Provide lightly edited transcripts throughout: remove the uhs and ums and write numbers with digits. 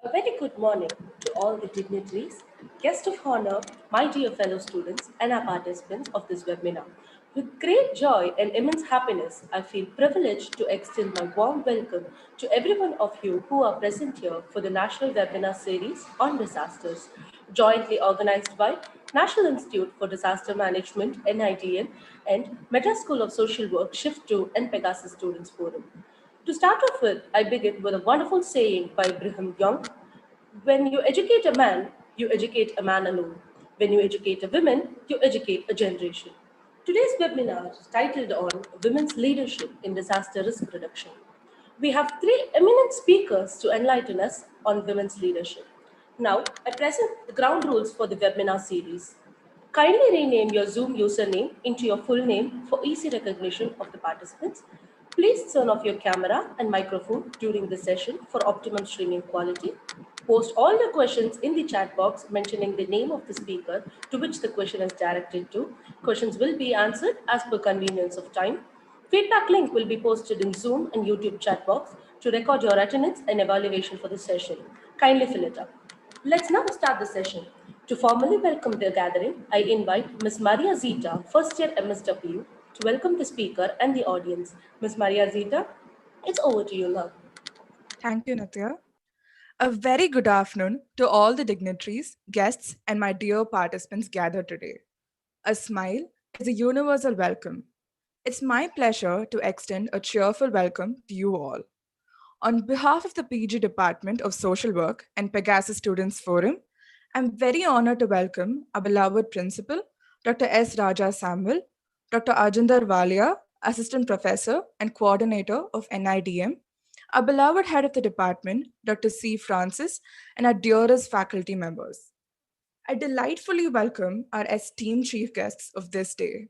A very good morning to all the dignitaries, guests of honor, my dear fellow students, and our participants of this webinar. With great joy and immense happiness, I feel privileged to extend my warm welcome to every one of you who are present here for the National Webinar Series on Disasters, jointly organized by National Institute for Disaster Management, NIDM, and Madras School of Social Work, Shift 2, and Pegasus Students Forum. To start off with, I begin with a wonderful saying by Brigham Young. When you educate a man, you educate a man alone. When you educate a woman, you educate a generation. Today's webinar is titled on Women's Leadership in Disaster Risk Reduction. We have three eminent speakers to enlighten us on women's leadership. Now, I present the ground rules for the webinar series. Kindly rename your Zoom username into your full name for easy recognition of the participants. Please turn off your camera and microphone during the session for optimum streaming quality. Post all your questions in the chat box mentioning the name of the speaker to which the question is directed to. Questions will be answered as per convenience of time. Feedback link will be posted in Zoom and YouTube chat box to record your attendance and evaluation for the session. Kindly fill it up. Let's now start the session. To formally welcome the gathering, I invite Ms. Maria Zita, first year MSW, to welcome the speaker and the audience. Ms. Maria Zita, it's over to you now. Thank you, Natya. A very good afternoon to all the dignitaries, guests, and my dear participants gathered today. A smile is a universal welcome. It's my pleasure to extend a cheerful welcome to you all. On behalf of the PG Department of Social Work and Pegasus Students Forum, I'm very honored to welcome our beloved principal, Dr. S. Raja Samuel, Dr. Ajinder Walia, Assistant Professor and Coordinator of NIDM, our beloved head of the department, Dr. C. Francis, and our dearest faculty members. I delightfully welcome our esteemed chief guests of this day,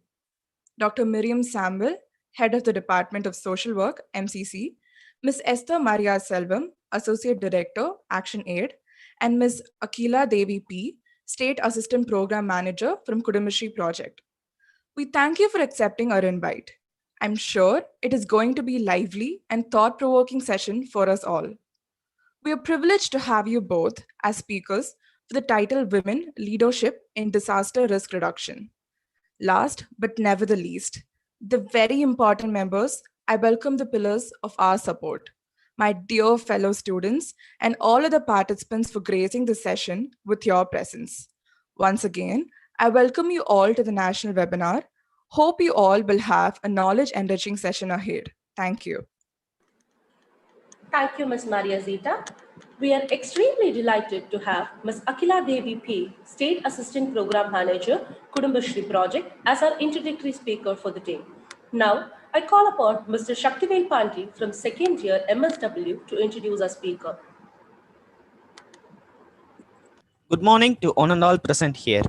Dr. Miriam Samuel, head of the Department of Social Work, MCC, Ms. Esther Maria Selvam, Associate Director, Action Aid, and Ms. Akila Devi P., State Assistant Program Manager from Kudumbashree Project. We thank you for accepting our invite. I'm sure it is going to be a lively and thought-provoking session for us all. We are privileged to have you both as speakers for the title Women Leadership in Disaster Risk Reduction. Last but never the least, the very important members, I welcome the pillars of our support, my dear fellow students, and all other participants for gracing the session with your presence. Once again, I welcome you all to the national webinar. Hope you all will have a knowledge-enriching session ahead. Thank you. Thank you, Ms. Maria Zita. We are extremely delighted to have Ms. Akila Devi P., State Assistant Program Manager, Kudumbashree Project, as our introductory speaker for the day. Now, I call upon Mr. Shaktivel Pandey from second year MSW to introduce our speaker. Good morning to one and all present here.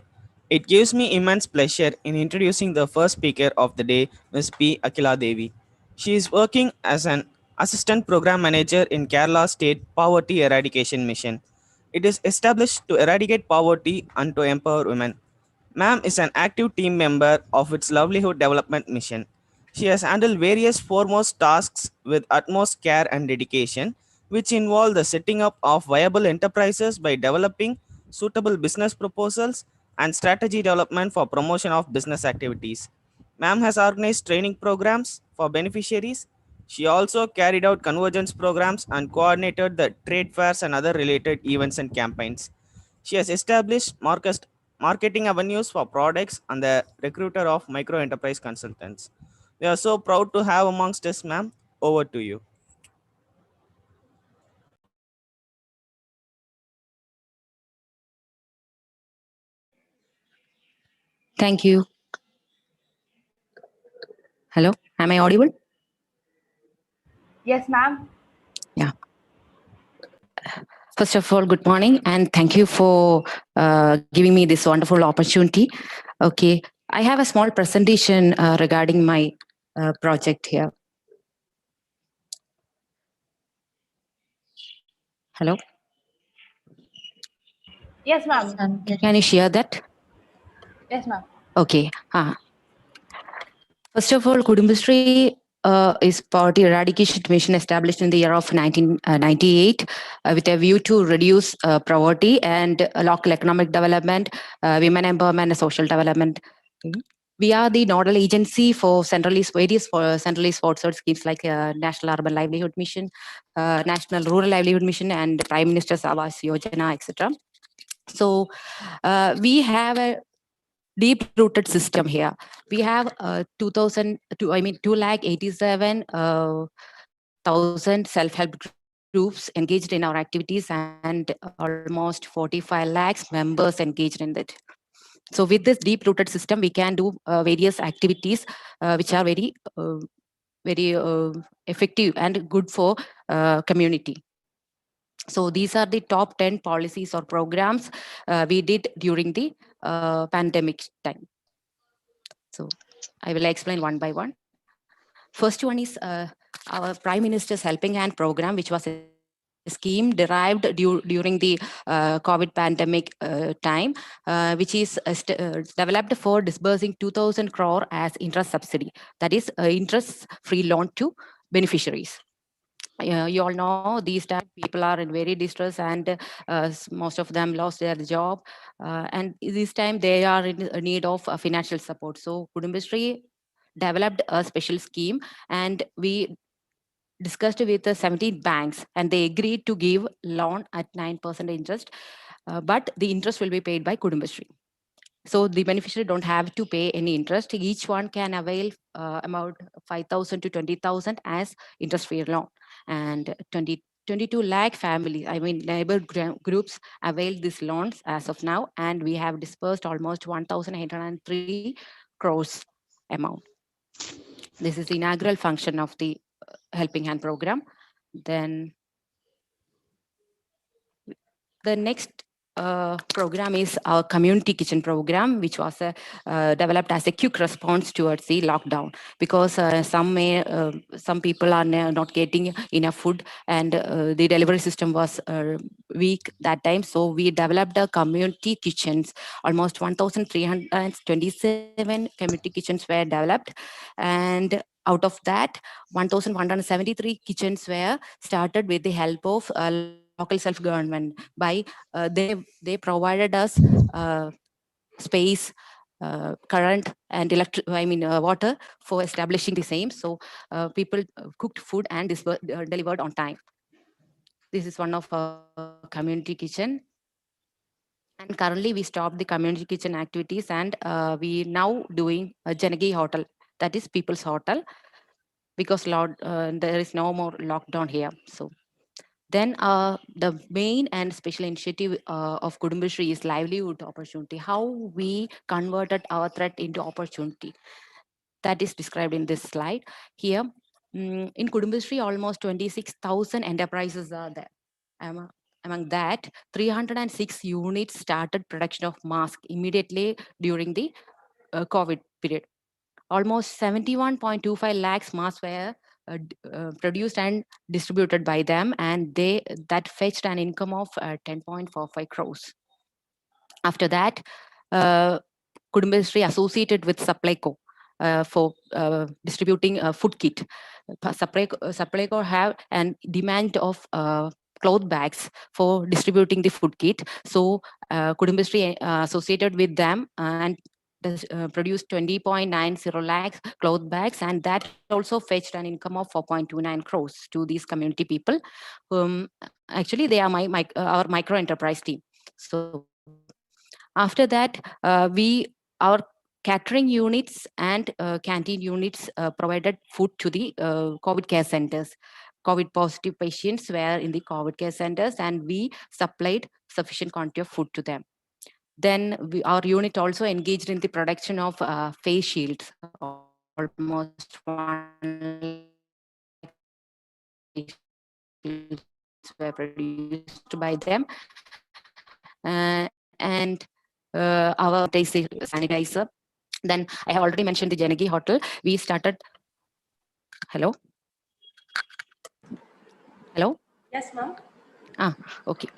It gives me immense pleasure in introducing the first speaker of the day, Ms. P. Akila Devi. She is working as an Assistant Program Manager in Kerala State Poverty Eradication Mission. It is established to eradicate poverty and to empower women. Ma'am is an active team member of its Livelihood Development Mission. She has handled various foremost tasks with utmost care and dedication, which involve the setting up of viable enterprises by developing suitable business proposals and strategy development for promotion of business activities. Ma'am has organized training programs for beneficiaries. She also carried out convergence programs and coordinated the trade fairs and other related events and campaigns. She has established marketing avenues for products and the recruiter of micro enterprise consultants. We are so proud to have amongst us, ma'am. Over to you. Thank you. Hello, am I audible? Yes, ma'am. Yeah. First of all, good morning, and thank you for giving me this wonderful opportunity. Okay, I have a small presentation regarding my project here. Hello? Yes, ma'am. Can you share that? Yes, ma'am. Okay. First of all, Kudumbashree is Poverty Eradication Mission established in the year of 1998 with a view to reduce poverty and local economic development, women empowerment, and social development. We are the nodal agency for various centrally sponsored schemes like National Urban Livelihood Mission, National Rural Livelihood Mission, and Prime Minister's Awas Yojana, etc. So we have a deep rooted system here. We have 2,87,000 self-help groups engaged in our activities and almost 45 lakhs members engaged in it. So with this deep rooted system, we can do various activities which are very effective and good for community. So these are the top 10 policies or programs we did during the pandemic time. So I will explain one by one. First one is our Prime Minister's Helping Hand program, which was a scheme derived during the COVID pandemic time, which is developed for disbursing 2,000 crore as interest subsidy. That is interest-free loan to beneficiaries. You all know these times people are in very distress and most of them lost their job, and this time they are in need of financial support. So Kudumbashree developed a special scheme, and we discussed with the 17 banks, and they agreed to give loan at 9% interest, but the interest will be paid by Kudumbashree. So the beneficiary don't have to pay any interest. Each one can avail about 5,000 to 20,000 as interest-free loan, and 22 lakh families, I mean neighbor groups, avail these loans as of now, and we have disbursed almost 1,803 crores amount. This is the inaugural function of the Helping Hand program. Then the next program is our community kitchen program, which was developed as a quick response towards the lockdown, because some people are not getting enough food, and the delivery system was weak that time. So we developed a community kitchens. Almost 1,327 community kitchens were developed, and out of that, 1,173 kitchens were started with the help of local self-government. By they provided us space, current, and water for establishing the same. So people cooked food and delivered on time. This is one of our community kitchen. And currently we stopped the community kitchen activities, and we now doing a Janagi hotel, that is people's hotel, because there is no more lockdown here. So then the main and special initiative of Kudumbashree is livelihood opportunity. How we converted our threat into opportunity. That is described in this slide. Here, in Kudumbashree, almost 26,000 enterprises are there. Among that, 306 units started production of masks immediately during the COVID period. Almost 71.25 lakhs masks were produced and distributed by them, and that fetched an income of 10.45 crores. After that, Kudumbashree associated with Supplyco for distributing a food kit. Supplyco have an demand of cloth bags for distributing the food kit. So Kudumbashree associated with them and produced 20.90 lakhs cloth bags, and that also fetched an income of 4.29 crores to these community people. Actually, they are our micro enterprise team. So after that, our catering units and canteen units provided food to the COVID care centers. COVID positive patients were in the COVID care centers, and we supplied sufficient quantity of food to them. Then our unit also engaged in the production of face shields. Almost 1 lakh face shields were produced by them, and our sanitizer. Then I have already mentioned the Janagi Hotel. We started. Hello, hello. Yes, ma'am. Okay.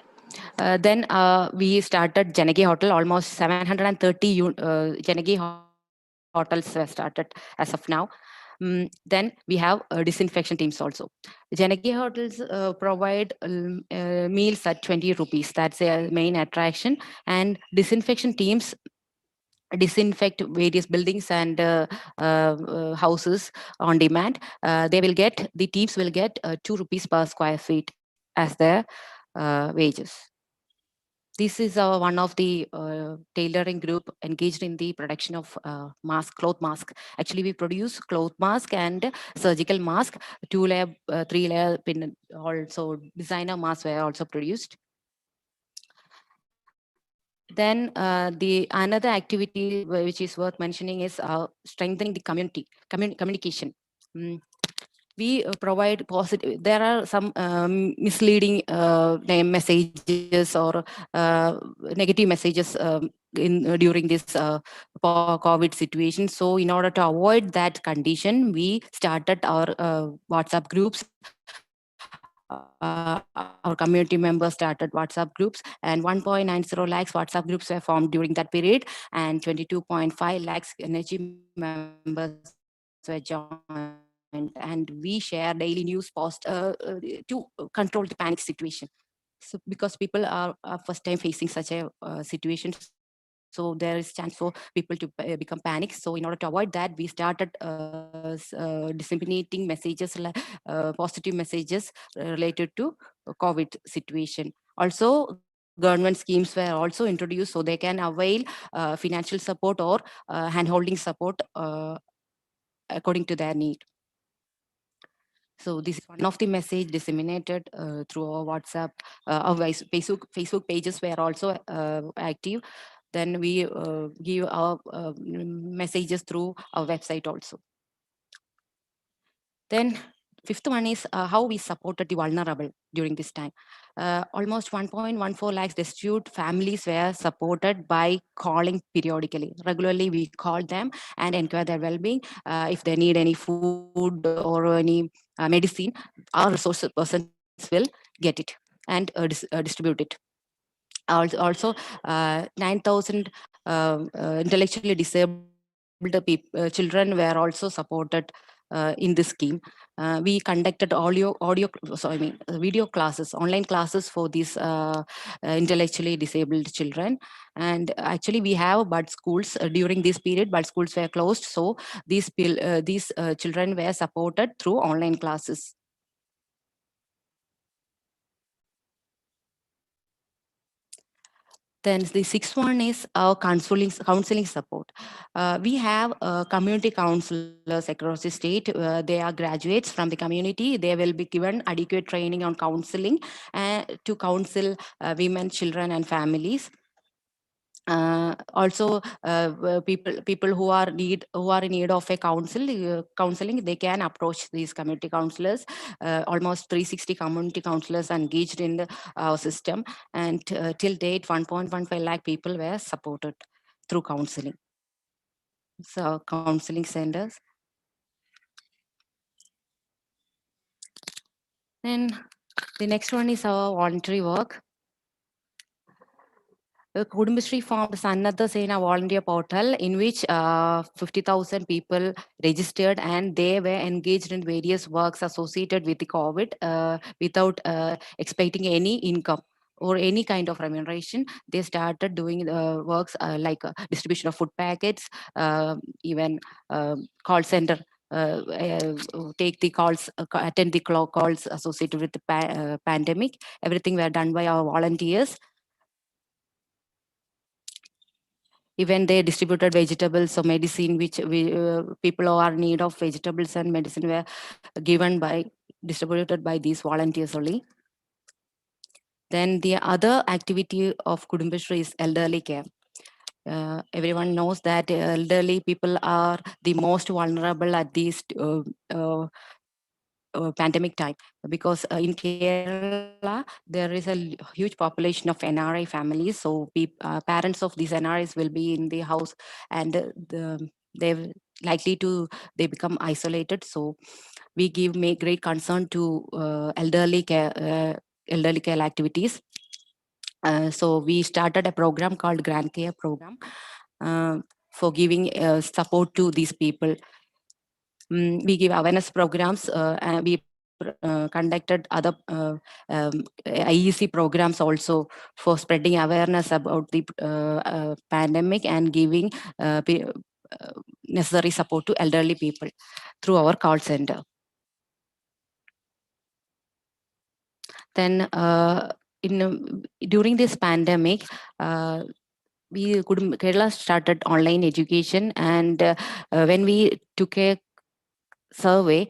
Then we started Janagi Hotel. Almost 730 Janagi hotels were started as of now. Then we have disinfection teams also. Janagi hotels provide meals at 20 rupees. That's their main attraction. And disinfection teams disinfect various buildings and houses on demand. The teams will get 2 rupees per square feet as their wages. This is one of the tailoring group engaged in the production of cloth mask. Actually, we produce cloth mask and surgical mask, 2-layer, 3-layer pin. Also, designer masks were also produced. Then the another activity which is worth mentioning is strengthening the communication. We provide positive. There are some misleading messages or negative messages during this COVID situation. So in order to avoid that condition, we started our WhatsApp groups. Our community members started WhatsApp groups, and 1.90 lakhs WhatsApp groups were formed during that period, and 22.5 lakhs energy members were joined. And we share daily news post to control the panic situation. So because people are first time facing such a situation, so there is chance for people to become panic. So in order to avoid that, we started disseminating messages, positive messages related to COVID situation. Also, government schemes were also introduced so they can avail financial support or hand-holding support according to their need. So this is one of the message disseminated through our WhatsApp. Our Facebook pages were also active. Then we give our messages through our website also. Then fifth one is how we supported the vulnerable during this time. Almost 1.14 lakhs destitute families were supported by calling periodically. Regularly, we call them and inquire their well-being. If they need any food or any medicine, our resource persons will get it and distribute it. Also 9,000 intellectually disabled children were also supported in this scheme. We conducted video classes, online classes for these intellectually disabled children. And actually, we have bud schools during this period. Bud schools were closed, so these children were supported through online classes. Then the sixth one is our counseling support. We have community counselors across the state. They are graduates from the community. They will be given adequate training on counseling to counsel women, children, and families. Also, people who are in need of a counseling, they can approach these community counselors. Almost 360 community counselors engaged in our system, and till date 1.15 lakh people were supported through counseling. So counseling centers. Then the next one is our voluntary work. Kudumbashree formed Sannadha Sena volunteer portal in which 50,000 people registered, and they were engaged in various works associated with the COVID without expecting any income or any kind of remuneration. They started doing works like distribution of food packets, even call center. Take the calls, attend the calls associated with the pandemic. Everything were done by our volunteers. Even they distributed vegetables or medicine, which people who are in need of vegetables and medicine were distributed by these volunteers only. Then the other activity of Kudumbashree is elderly care. Everyone knows that elderly people are the most vulnerable at this pandemic time, because in Kerala there is a huge population of NRI families. So parents of these NRIs will be in the house, and they're likely to become isolated. So we make great concern to elderly care activities. So we started a program called Grand Care Program for giving support to these people. We give awareness programs, and we conducted other IEC programs also for spreading awareness about the pandemic and giving necessary support to elderly people through our call center. Then during this pandemic, Kerala started online education, and when we took a survey,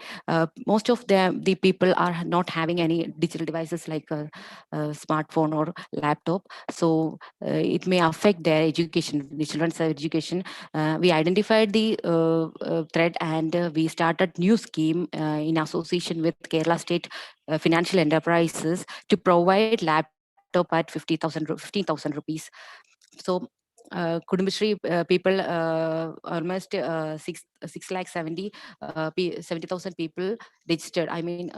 most of the people are not having any digital devices like a smartphone or laptop, so it may affect their education, the children's education. We identified the threat, and we started new scheme in association with Kerala State Financial Enterprises to provide laptop at 15,000 rupees. So Kudumbashree people, almost 70,000 people registered. I mean,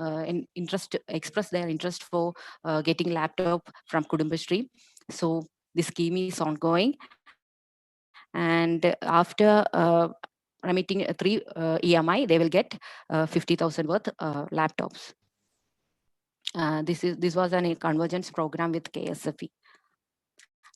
interest expressed their interest for getting laptop from Kudumbashree. So the scheme is ongoing, and after remitting 3 EMI, they will get 50,000 worth laptops. This was a convergence program with KSFE.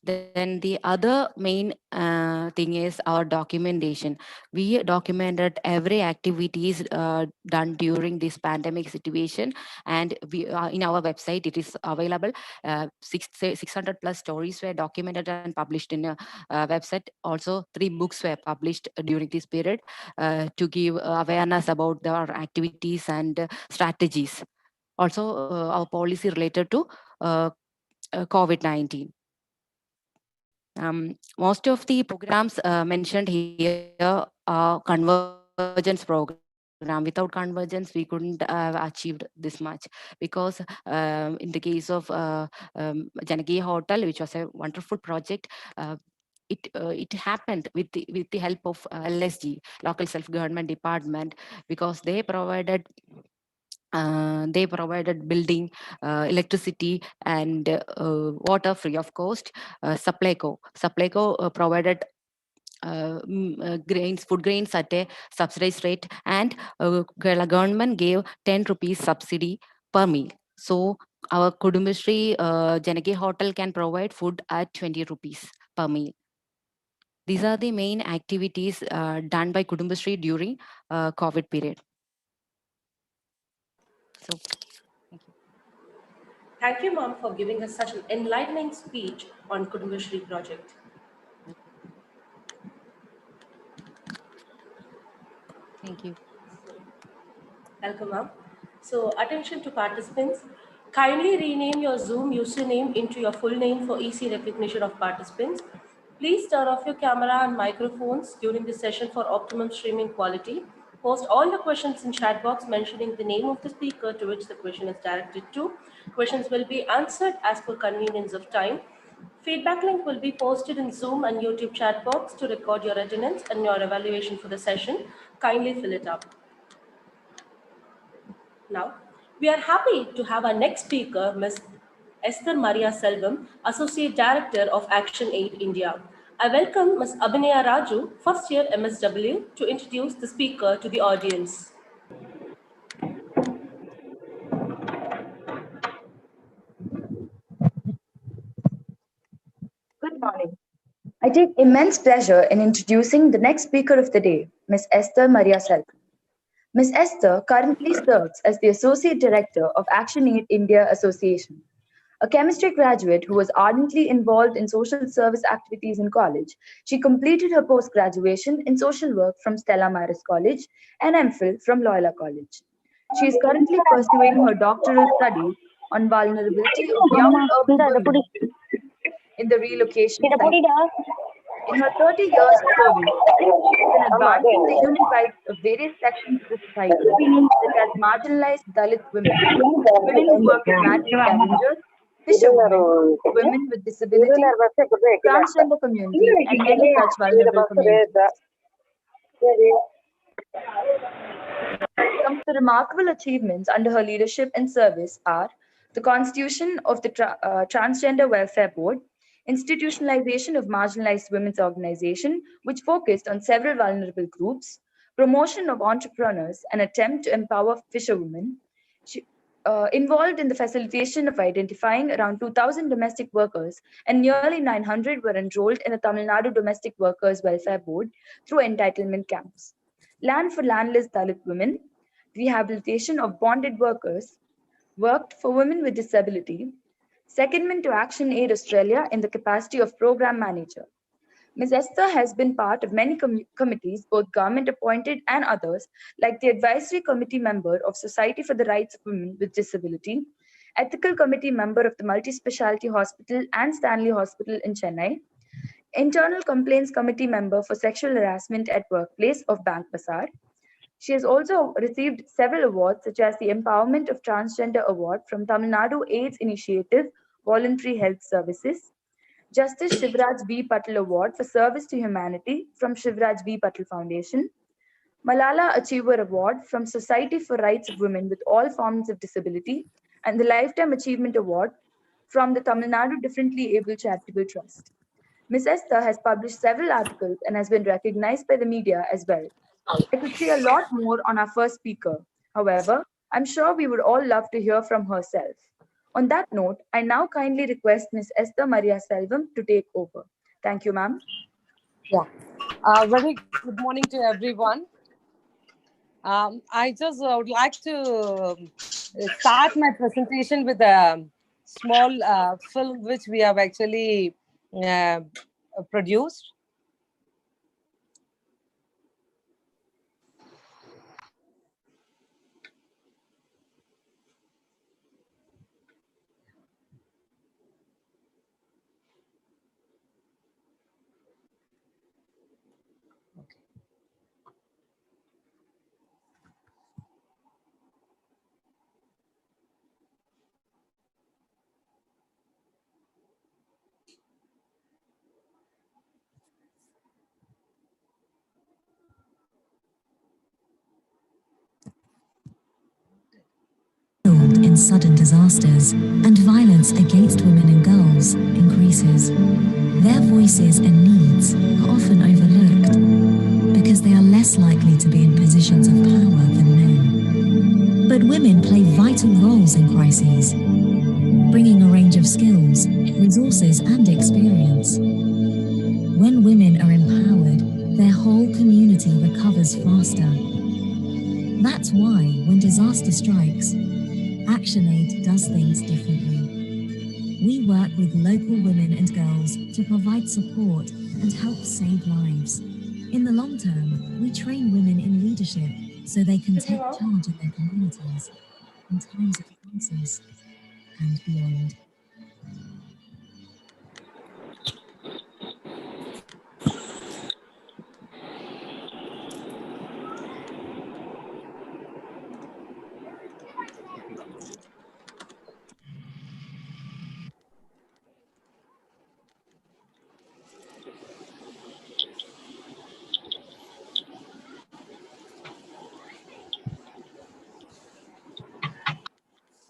Then the other main thing is our documentation. We documented every activities done during this pandemic situation, and we in our website it is available. 600 plus stories were documented and published in a website. Also, 3 books were published during this period to give awareness about our activities and strategies. Also, our policy related to COVID-19. Most of the programs mentioned here are convergence program. Without convergence, we couldn't have achieved this much, because in the case of Janagi Hotel, which was a wonderful project, it happened with the help of LSG, local self government department, because they provided building, electricity, and water free of cost. Supplyco provided food grains at a subsidized rate, and Kerala government gave 10 rupees subsidy per meal. So our Kudumbashree Janagi Hotel can provide food at 20 rupees per meal. These are the main activities done by Kudumbashree during COVID period. So thank you. Thank you, Mom, for giving us such an enlightening speech on Kudumbashree project. Thank you. Welcome, ma'am. So, attention to participants. Kindly rename your Zoom username into your full name for easy recognition of participants. Please turn off your camera and microphones during the session for optimum streaming quality. Post all the questions in chat box mentioning the name of the speaker to which the question is directed to. Questions will be answered as per convenience of time. Feedback link will be posted in Zoom and YouTube chat box to record your attendance and your evaluation for the session. Kindly fill it up. Now, we are happy to have our next speaker, Ms. Esther Maria Selvam, Associate Director of Action Aid India. I welcome Ms. Abhinaya Raju, first year MSW, to introduce the speaker to the audience. Good morning. I take immense pleasure in introducing the next speaker of the day, Ms. Esther Maria Selvam. Ms. Esther currently serves as the Associate Director of Action Aid India Association. A chemistry graduate who was ardently involved in social service activities in college, she completed her post-graduation in social work from Stella Maris College and MPhil from Loyola College. She is currently pursuing her doctoral studies on vulnerability of young urban women in the relocation cycle. In her 30 years of service, she has been advancing the human rights of various sections of the society, such as marginalized Dalit women, women who work as maritime scavengers, fisherwomen, women with disability, transgender community, and many such vulnerable communities. Some of the remarkable achievements under her leadership and service are the constitution of the Transgender Welfare Board, institutionalization of marginalized women's organization, which focused on several vulnerable groups, promotion of entrepreneurs, an attempt to empower fisherwomen. She, involved in the facilitation of identifying around 2,000 domestic workers, and nearly 900 were enrolled in the Tamil Nadu Domestic Workers Welfare Board through entitlement camps. Land for landless Dalit women, rehabilitation of bonded workers, worked for women with disability, secondment to Action Aid Australia in the capacity of program manager. Ms. Esther has been part of many committees, both government appointed and others, like the Advisory Committee member of Society for the Rights of Women with Disability, Ethical Committee member of the Multi Speciality Hospital and Stanley Hospital in Chennai, Internal Complaints Committee member for Sexual Harassment at Workplace of Bank Bazaar. She has also received several awards, such as the Empowerment of Transgender Award from Tamil Nadu AIDS Initiative Voluntary Health Services, Justice Shivraj V. Patel Award for Service to Humanity from Shivraj V. Patel Foundation, Malala Achiever Award from Society for Rights of Women with All Forms of Disability, and the Lifetime Achievement Award from the Tamil Nadu Differently Able Charitable Trust. Ms. Esther has published several articles and has been recognized by the media as well. I could say a lot more on our first speaker. However, I'm sure we would all love to hear from herself. On that note, I now kindly request Ms. Esther Maria Selvam to take over. Thank you, ma'am. Yeah. Very good morning to everyone. I just would like to start my presentation with a small film which we have actually produced. In sudden disasters, and violence against women and girls increases. Their voices and needs are often overlooked because they are less likely to be in positions of power than men. But women play vital roles in crises, bringing a range of skills, resources, and experience. When women are empowered, their whole community recovers faster. That's why, when disaster strikes, ActionAid does things differently. We work with local women and girls to provide support and help save lives. In the long term, we train women in leadership so they can take charge of their communities in times of crisis and beyond.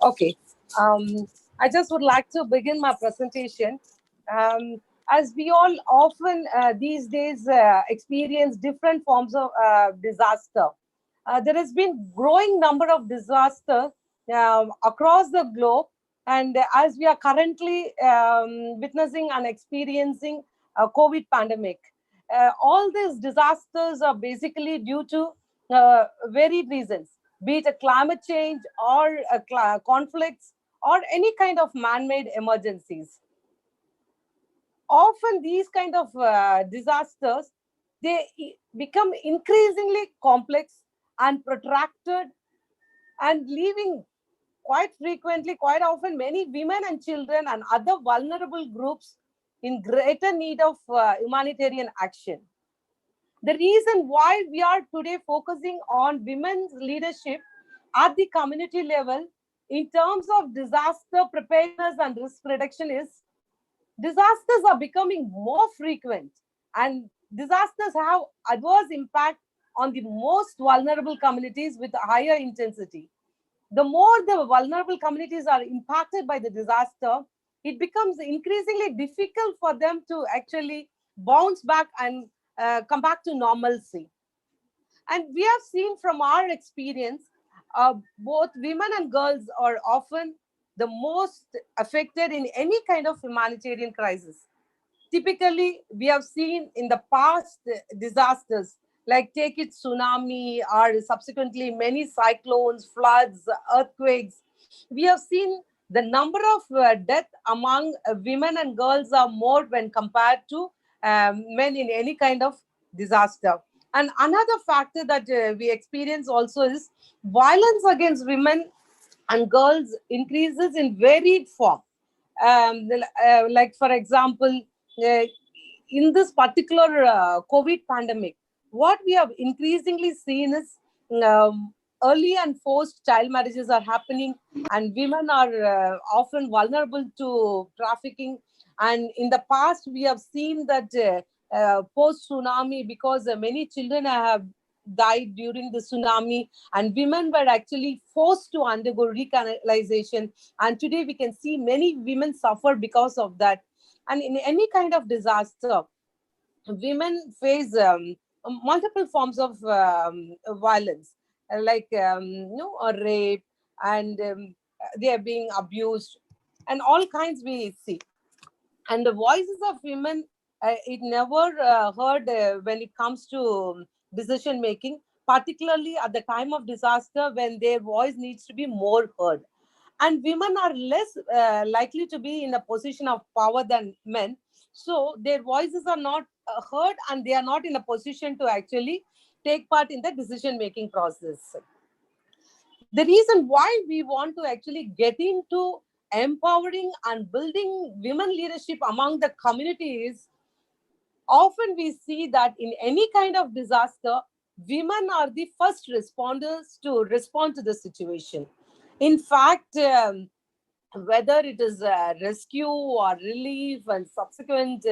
Okay. I just would like to begin my presentation. As we all often these days experience different forms of disaster. There has been growing number of disasters across the globe, and as we are currently witnessing and experiencing a COVID pandemic, all these disasters are basically due to varied reasons, be it a climate change or conflicts or any kind of man-made emergencies. Often these kind of disasters, they become increasingly complex and protracted, and leaving quite frequently, quite often, many women and children and other vulnerable groups in greater need of humanitarian action. The reason why we are today focusing on women's leadership at the community level in terms of disaster preparedness and risk reduction is disasters are becoming more frequent, and disasters have adverse impact on the most vulnerable communities with higher intensity. The more the vulnerable communities are impacted by the disaster, it becomes increasingly difficult for them to actually bounce back and come back to normalcy. And we have seen from our experience, both women and girls are often the most affected in any kind of humanitarian crisis. Typically, we have seen in the past disasters, like take it tsunami or subsequently many cyclones, floods, earthquakes. We have seen the number of death among women and girls are more when compared to men in any kind of disaster. And another factor that we experience also is violence against women and girls increases in varied form. Like for example, uh, in this particular COVID pandemic, what we have increasingly seen is early and forced child marriages are happening, and women are often vulnerable to trafficking. And in the past, we have seen that post tsunami, because many children have died during the tsunami, and women were actually forced to undergo recanalization. And today we can see many women suffer because of that. And in any kind of disaster, women face multiple forms of violence, like rape, and they are being abused, and all kinds we see. And the voices of women, it never heard when it comes to decision making, particularly at the time of disaster when their voice needs to be more heard. And women are less likely to be in a position of power than men, so their voices are not heard, and they are not in a position to actually take part in the decision making process. The reason why we want to actually get into empowering and building women leadership among the community is, often we see that in any kind of disaster, women are the first responders to respond to the situation. In fact, whether it is rescue or relief and subsequent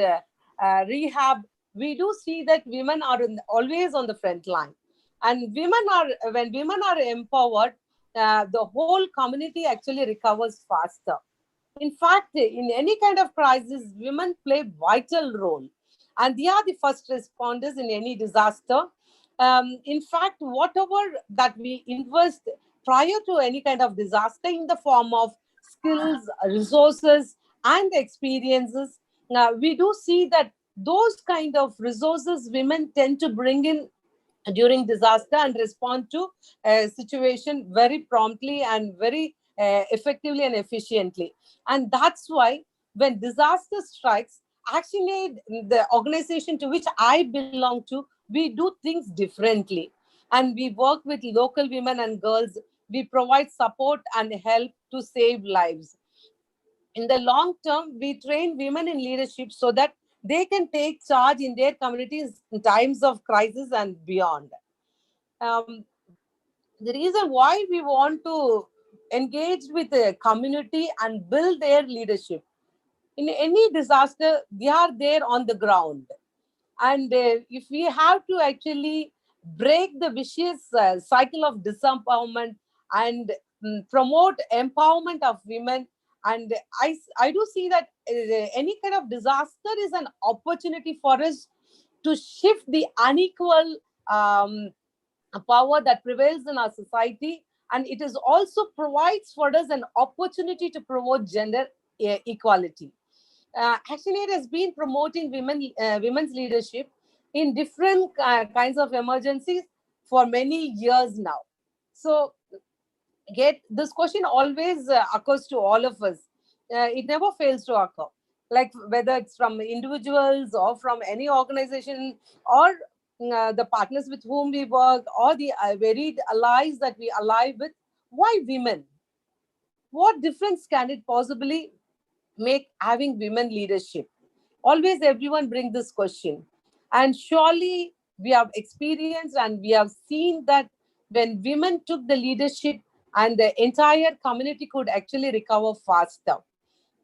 rehab, we do see that women are always on the front line. And when women are empowered, the whole community actually recovers faster. In fact, in any kind of crisis, women play vital role, and they are the first responders in any disaster. In fact, whatever that we invest prior to any kind of disaster in the form of skills, resources, and experiences, we do see that those kind of resources women tend to bring in during disaster and respond to a situation very promptly and very effectively and efficiently. And that's why when disaster strikes, ActionAid, the organization to which I belong to, we do things differently. And we work with local women and girls. We provide support and help to save lives. In the long term, we train women in leadership so that they can take charge in their communities in times of crisis and beyond. um, the reason why we want to engage with the community and build their leadership in any disaster, they are there on the ground. And if we have to actually break the vicious cycle of disempowerment and promote empowerment of women, and I do see that any kind of disaster is an opportunity for us to shift the unequal power that prevails in our society. And it is also provides for us an opportunity to promote gender equality. ActionAid has been promoting women's leadership in different kinds of emergencies for many years now. So, yet this question always occurs to all of us. It never fails to occur. Like whether it's from individuals or from any organization, or the partners with whom we work, or the varied allies that we ally with, why women? What difference can it possibly make having women leadership? Always everyone bring this question. And surely we have experienced and we have seen that when women took the leadership, and the entire community could actually recover faster.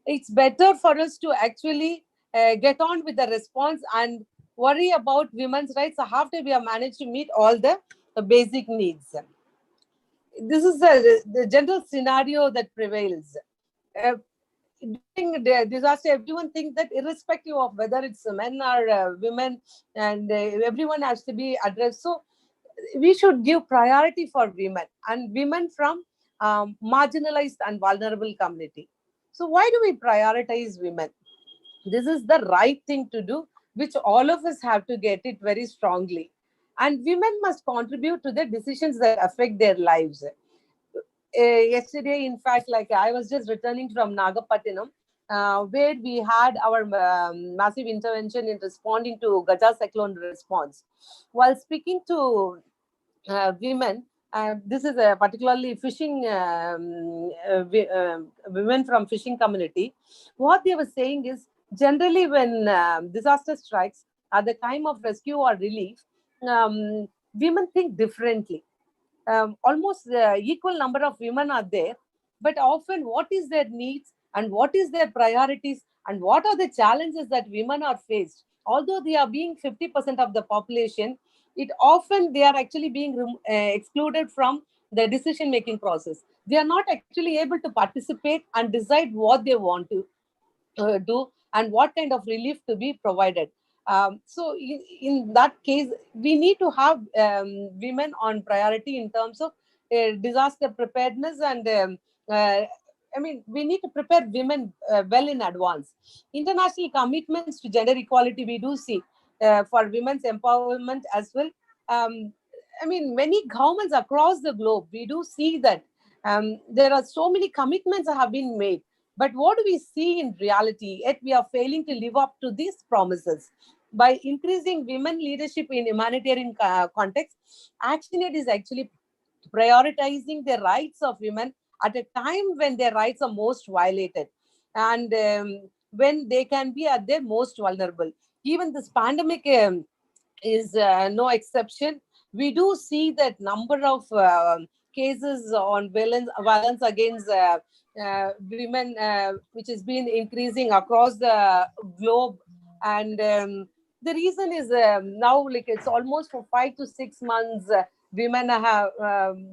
It's better for us to actually get on with the response and worry about women's rights after we have managed to meet all the basic needs. This is the general scenario that prevails. Uh, During the disaster, everyone thinks that irrespective of whether it's men or women, and everyone has to be addressed. So we should give priority for women and women from marginalized and vulnerable community. So why do we prioritize women? This is the right thing to do, which all of us have to get it very strongly. And women must contribute to the decisions that affect their lives. Yesterday, in fact, like I was just returning from Nagapattinam, where we had our massive intervention in responding to Gaja cyclone response. While speaking to women, this is particularly fishing women from fishing community. What they were saying is, generally when disaster strikes at the time of rescue or relief, women think differently. Almost equal number of women are there, but often what is their needs and what is their priorities and what are the challenges that women are faced, although they are being 50% of the population, it often they are actually being excluded from the decision making process. They are not actually able to participate and decide what they want to do and what kind of relief to be provided. So in that case, we need to have women on priority in terms of disaster preparedness and we need to prepare women well in advance. International commitments to gender equality we do see for women's empowerment as well. um, many governments across the globe, we do see that there are so many commitments that have been made, but what do we see in reality? Yet we are failing to live up to these promises. By increasing women leadership in humanitarian context, ActionAid is actually prioritizing the rights of women at a time when their rights are most violated and when they can be at their most vulnerable. Even this pandemic is no exception. We do see that number of cases on violence against women, which has been increasing across the globe. And the reason is now, like it's almost for 5 to 6 months, women have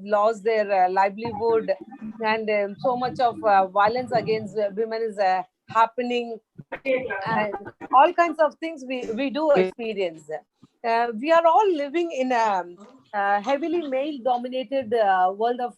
lost their livelihood, and so much of violence against women is happening, and all kinds of things we do experience. We are all living in a heavily male dominated world of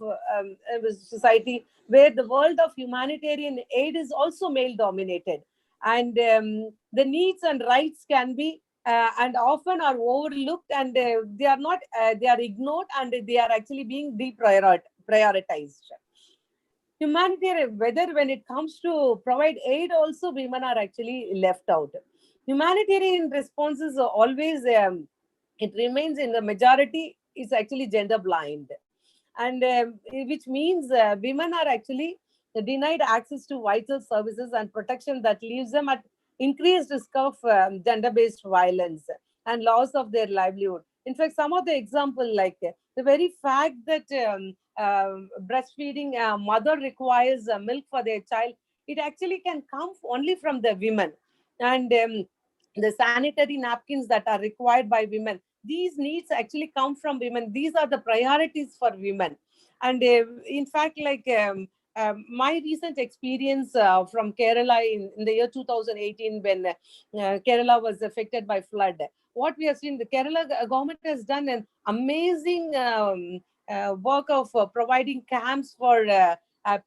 society, where the world of humanitarian aid is also male dominated, and the needs and rights can be and often are overlooked, and they are not they are ignored, and they are actually being deprioritized. Humanitarian, whether when it comes to provide aid, also women are actually left out. Humanitarian responses are always it remains in the majority is actually gender blind, and which means women are actually denied access to vital services and protection that leaves them at increased risk of gender-based violence and loss of their livelihood. In fact, some of the example, like the very fact that breastfeeding mother requires milk for their child, it actually can come only from the women, and the sanitary napkins that are required by women, these needs actually come from women. These are the priorities for women. And in fact, like my recent experience from Kerala in the year 2018, when Kerala was affected by flood, what we have seen, the Kerala government has done an amazing work of providing camps for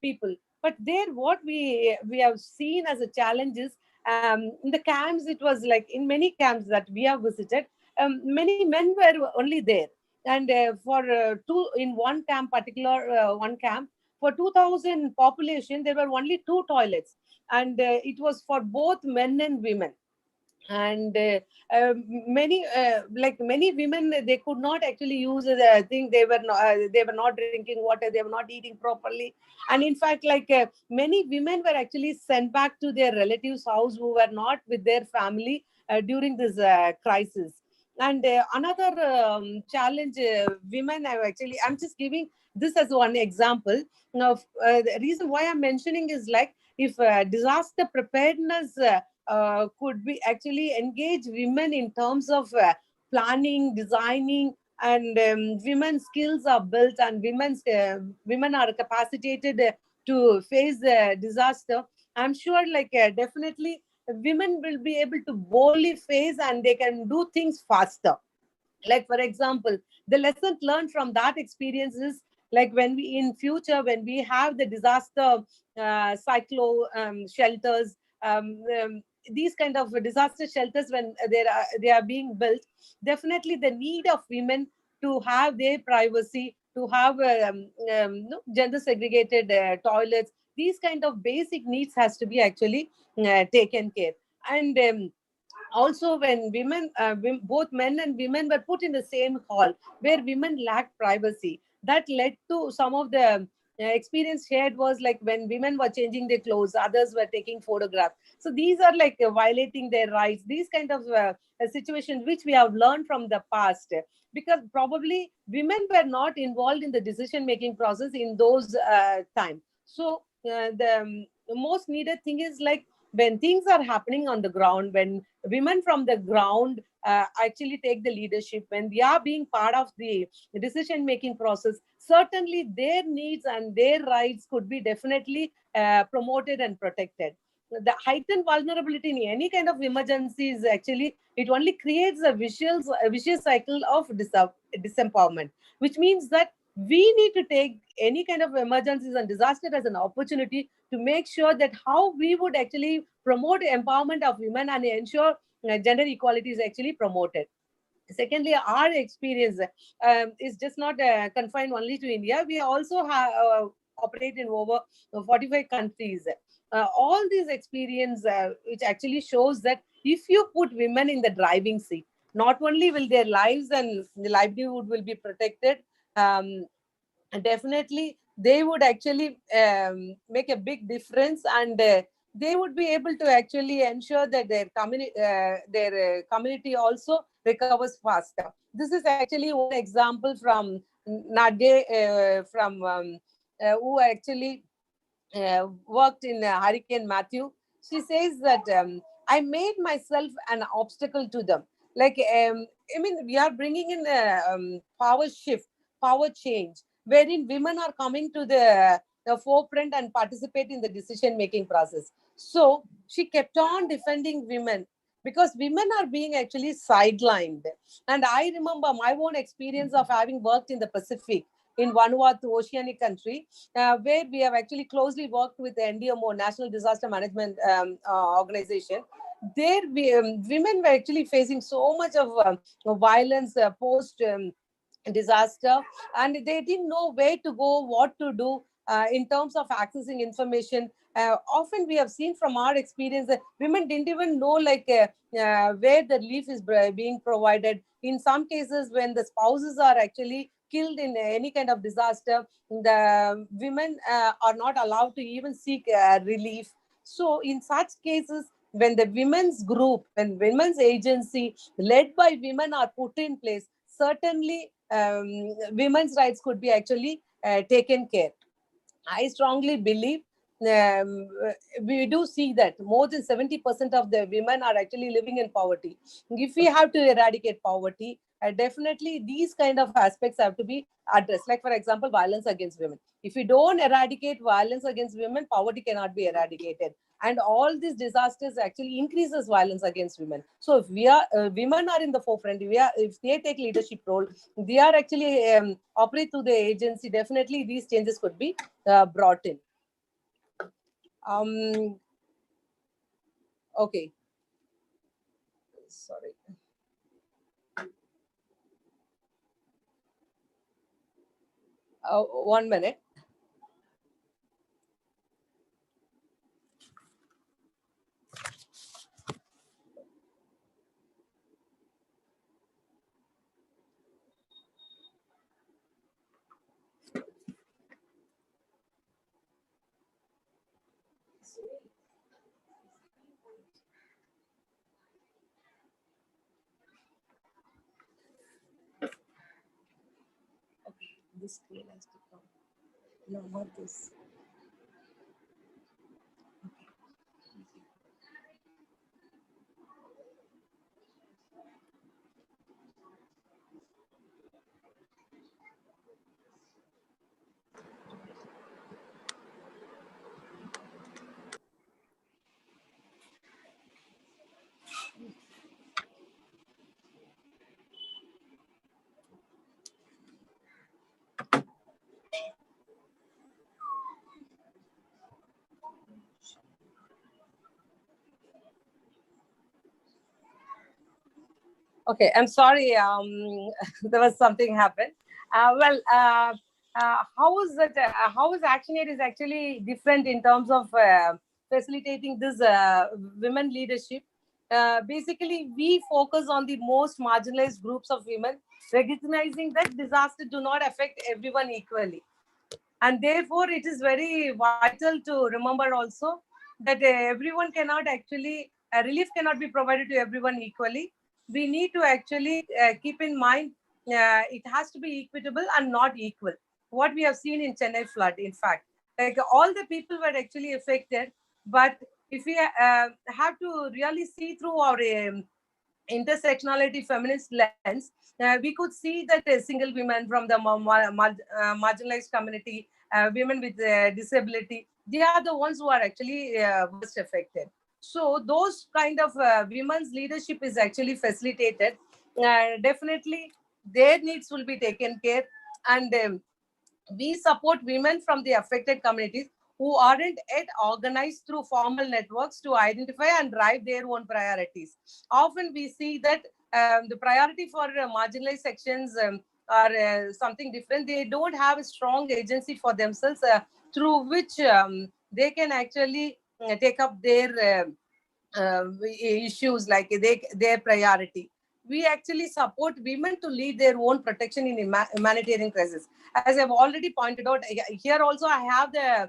people. But there, what we have seen as a challenge is, in the camps, it was like in many camps that we have visited, many men were only there, and for two in one camp, particular one camp, for 2000 population, there were only two toilets, and it was for both men and women. And many like many women, they could not actually use the thing. They were not drinking water, they were not eating properly, and in fact, like many women were actually sent back to their relatives house who were not with their family during this crisis. And another challenge, women have actually, I'm just giving this as one example. Now the reason why I'm mentioning is, like, if disaster preparedness could be actually engage women in terms of planning, designing, and women's skills are built, and women are capacitated to face the disaster. I'm sure, like definitely women will be able to boldly face, and they can do things faster. Like for example, the lesson learned from that experience is, like, when we in future, when we have the disaster cyclo shelters, these kind of disaster shelters, when they are being built, definitely the need of women to have their privacy, to have no, gender segregated toilets, these kind of basic needs has to be actually taken care. And also, when women, both men and women were put in the same hall where women lacked privacy, that led to some of the experience shared was like when women were changing their clothes, others were taking photographs. So these are like violating their rights, these kind of situations which we have learned from the past, because probably women were not involved in the decision making process in those time. So the most needed thing is like, when things are happening on the ground, when women from the ground actually take the leadership, when they are being part of the decision making process, certainly their needs and their rights could be definitely promoted and protected. The heightened vulnerability in any kind of emergency is actually, it only creates a vicious cycle of disempowerment, which means that we need to take any kind of emergencies and disaster as an opportunity to make sure that how we would actually promote empowerment of women and ensure gender equality is actually promoted. Secondly, our experience is just not confined only to India. We also have operate in over 45 countries. All these experience which actually shows that if you put women in the driving seat, not only will their lives and the livelihood will be protected, um, definitely they would actually make a big difference, and they would be able to actually ensure that their community also recovers faster. This is actually one example from Nade, who actually worked in Hurricane Matthew. She says that I made myself an obstacle to them. Like, I mean, we are bringing in a power shift, power change, wherein women are coming to the forefront and participate in the decision making process. So she kept on defending women because women are being actually sidelined. And I remember my own experience of having worked in the Pacific in Vanuatu, oceanic country, where we have actually closely worked with the NDMO, National Disaster Management Organization. There, women were actually facing so much of violence post disaster, and they didn't know where to go, what to do in terms of accessing information. Often we have seen from our experience that women didn't even know like where the relief is being provided. In some cases, when the spouses are actually killed in any kind of disaster, the women are not allowed to even seek relief. So in such cases, when the women's group, when women's agency led by women are put in place, certainly women's rights could be actually taken care. I strongly believe we do see that more than 70% of the women are actually living in poverty. If we have to eradicate poverty, definitely these kind of aspects have to be addressed. Like, for example, violence against women. If we don't eradicate violence against women, poverty cannot be eradicated. And all these disasters actually increases violence against women. So if we are women are in the forefront, if they take leadership role, they are actually operate through the agency, definitely these changes could be brought in. Okay, sorry. 1 minute. Okay, this screen has to come. No, not this. Okay, I'm sorry. There was something happened. How is that? How is ActionAid is actually different in terms of facilitating this women leadership? Basically, we focus on the most marginalized groups of women, recognizing that disaster do not affect everyone equally, and therefore it is very vital to remember also that everyone cannot actually relief cannot be provided to everyone equally. We need to actually keep in mind it has to be equitable and not equal. What we have seen in Chennai flood, in fact, like all the people were actually affected, but if we have to really see through our intersectionality feminist lens, we could see that single women from the marginalized community, women with disability, they are the ones who are actually worst affected. So those kind of women's leadership is actually facilitated. Definitely their needs will be taken care, and we support women from the affected communities who aren't yet organized through formal networks to identify and drive their own priorities. Often we see that the priority for marginalized sections are something different. They don't have a strong agency for themselves through which they can actually take up their issues like their priority. We actually support women to lead their own protection in humanitarian crisis. As I've already pointed out, here also I have the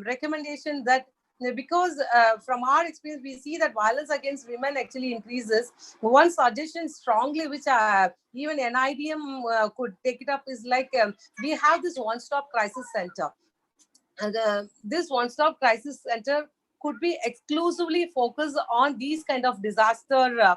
recommendation that because from our experience we see that violence against women actually increases. One suggestion strongly which even NIDM could take it up is like we have this one-stop crisis center. This one-stop crisis center could be exclusively focused on these kind of disaster,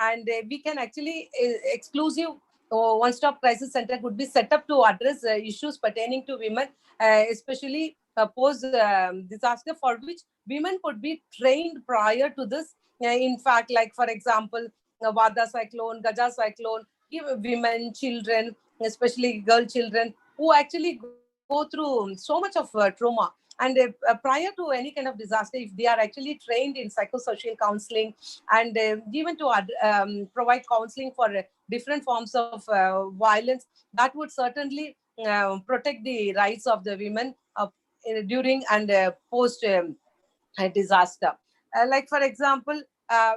and we can actually exclusive one-stop crisis center could be set up to address issues pertaining to women, especially post disaster, for which women could be trained prior to this. In fact, like for example, Vada cyclone, Gaja cyclone, give women, children, especially girl children, who actually go through so much of trauma. And prior to any kind of disaster, if they are actually trained in psychosocial counseling and given to provide counseling for different forms of violence, that would certainly protect the rights of the women during and post a disaster. Like for example,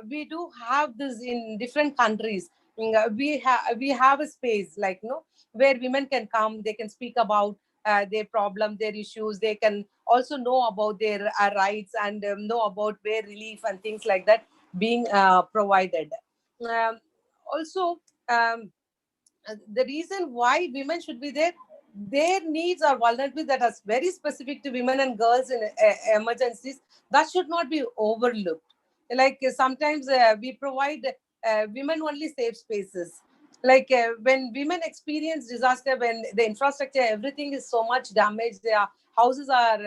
we do have this in different countries. We have a space like where women can come, they can speak about their problem, their issues. They can also know about their rights and know about where relief and things like that being provided. Um, Also, um, the reason why women should be there, their needs are vulnerable that are very specific to women and girls in emergencies, that should not be overlooked. Like sometimes we provide women only safe spaces. Like when women experience disaster, when the infrastructure, everything is so much damaged, their houses are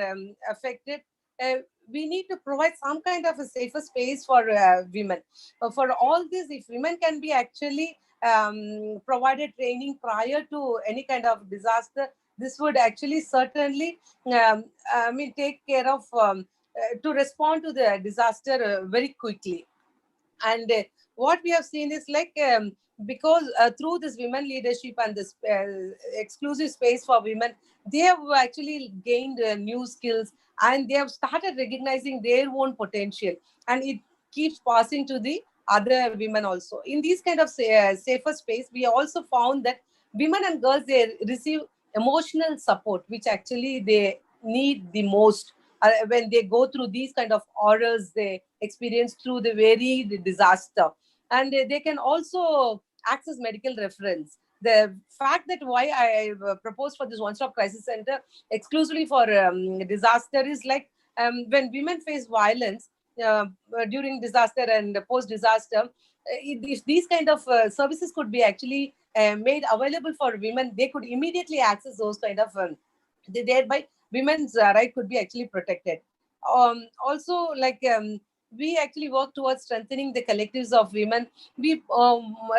affected, uh, we need to provide some kind of a safer space for women. For all this, if women can be actually provided training prior to any kind of disaster, this would actually certainly take care of to respond to the disaster very quickly. And what we have seen is like because through this women leadership and this exclusive space for women, they have actually gained new skills, and they have started recognizing their own potential, and it keeps passing to the other women also. In these kind of safer space, we also found that women and girls, they receive emotional support which actually they need the most when they go through these kind of horrors they experience through the very disaster. And they can also access medical reference. The fact that why I proposed for this one-stop crisis center exclusively for disaster is like when women face violence uh, during disaster and post-disaster, if these kind of services could be actually made available for women, they could immediately access those kind of thereby women's right could be actually protected. Also, like we actually work towards strengthening the collectives of women. We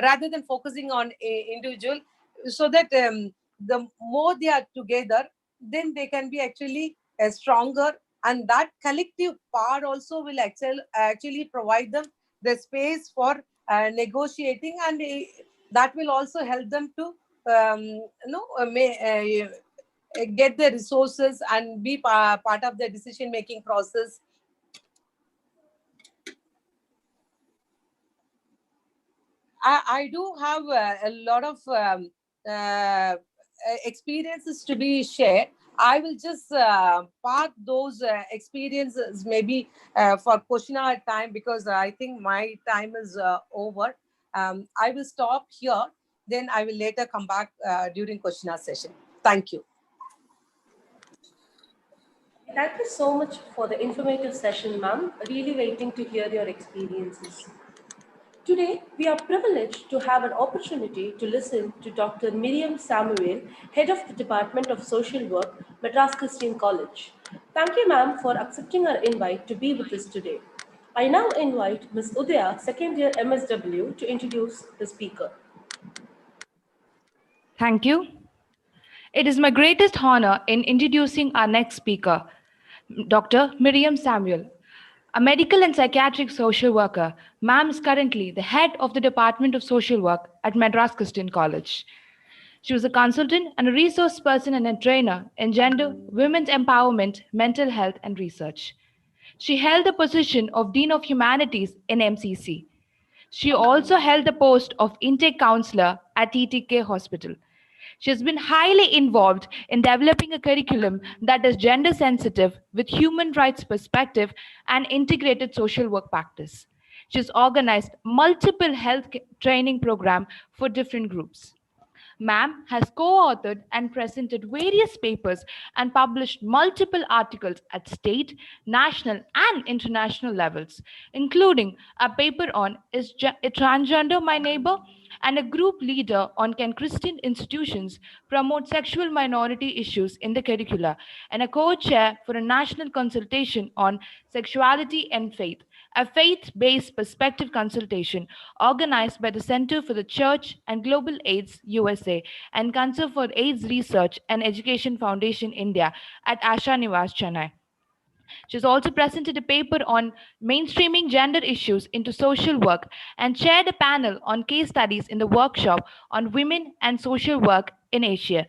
rather than focusing on a individual, so that the more they are together, then they can be actually stronger, and that collective power also will actually provide them the space for negotiating, and that will also help them to get the resources and be part of the decision making process. I do have a lot of experiences to be shared. I will just park those experiences maybe for question hour time, because I think my time is over. I will stop here. Then I will later come back during question hour session. Thank you. Thank you so much for the informative session, ma'am. Really waiting to hear your experiences. Today, we are privileged to have an opportunity to listen to Dr. Miriam Samuel, Head of the Department of Social Work, Madras Christian College. Thank you, ma'am, for accepting our invite to be with us today. I now invite Ms. Udaya, second year MSW, to introduce the speaker. Thank you. It is my greatest honor in introducing our next speaker, Dr. Miriam Samuel, a medical and psychiatric social worker. Ma'am is currently the head of the Department of Social Work at Madras Christian College. She was a consultant and a resource person and a trainer in gender, women's empowerment, mental health, and research. She held the position of Dean of Humanities in MCC. She also held the post of intake counselor at TTK Hospital. She has been highly involved in developing a curriculum that is gender sensitive with human rights perspective and integrated social work practice. She has organized multiple health training programs for different groups. Ma'am has co authored and presented various papers and published multiple articles at state, national, and international levels, including a paper on Is Transgender My Neighbor? And a group leader on Can Christian Institutions Promote Sexual Minority Issues in the Curricula, and a co chair for a national consultation on sexuality and faith, a faith based perspective consultation organized by the Center for the Church and Global AIDS USA and Council for AIDS Research and Education Foundation India at Asha Nivas, Chennai. She's also presented a paper on mainstreaming gender issues into social work and chaired a panel on case studies in the workshop on women and social work in Asia,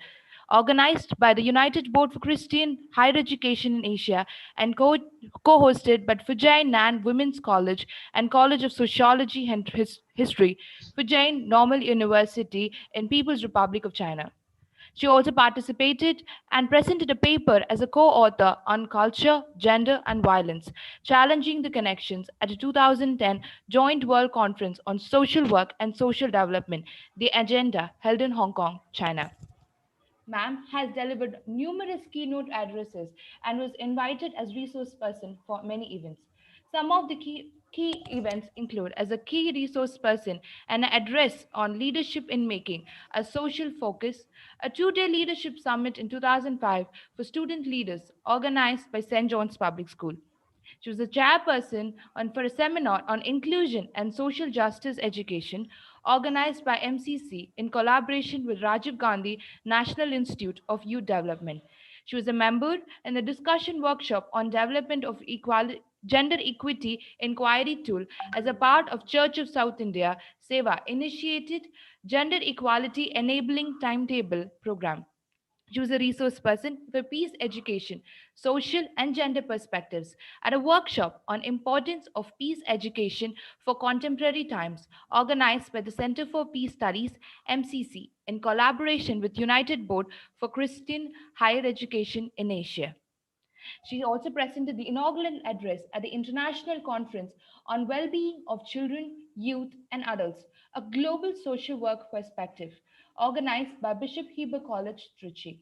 organized by the United Board for Christian Higher Education in Asia and co-hosted by Fujian Nan Women's College and College of Sociology and History, Fujian Normal University in People's Republic of China. She also participated and presented a paper as a co author on culture, gender, and violence, challenging the connections at a 2010 Joint World Conference on Social Work and Social Development, the agenda held in Hong Kong, China. Ma'am has delivered numerous keynote addresses and was invited as resource person for many events. Some of the key events include as a key resource person an address on leadership in making, a social focus, a two-day leadership summit in 2005 for student leaders organized by St. John's Public School. She was a chairperson for a seminar on inclusion and social justice education organized by MCC in collaboration with Rajiv Gandhi National Institute of Youth Development. She was a member in the discussion workshop on development of gender equity inquiry tool as a part of Church of South India Seva initiated gender equality enabling timetable program. She was a resource person for peace education, social and gender perspectives at a workshop on importance of peace education for contemporary times organized by the Center for Peace Studies MCC in collaboration with United Board for Christian Higher Education in Asia. She also presented the inaugural address at the International Conference on Well-being of Children, Youth and Adults, a global social work perspective organized by Bishop Heber College, Trichy.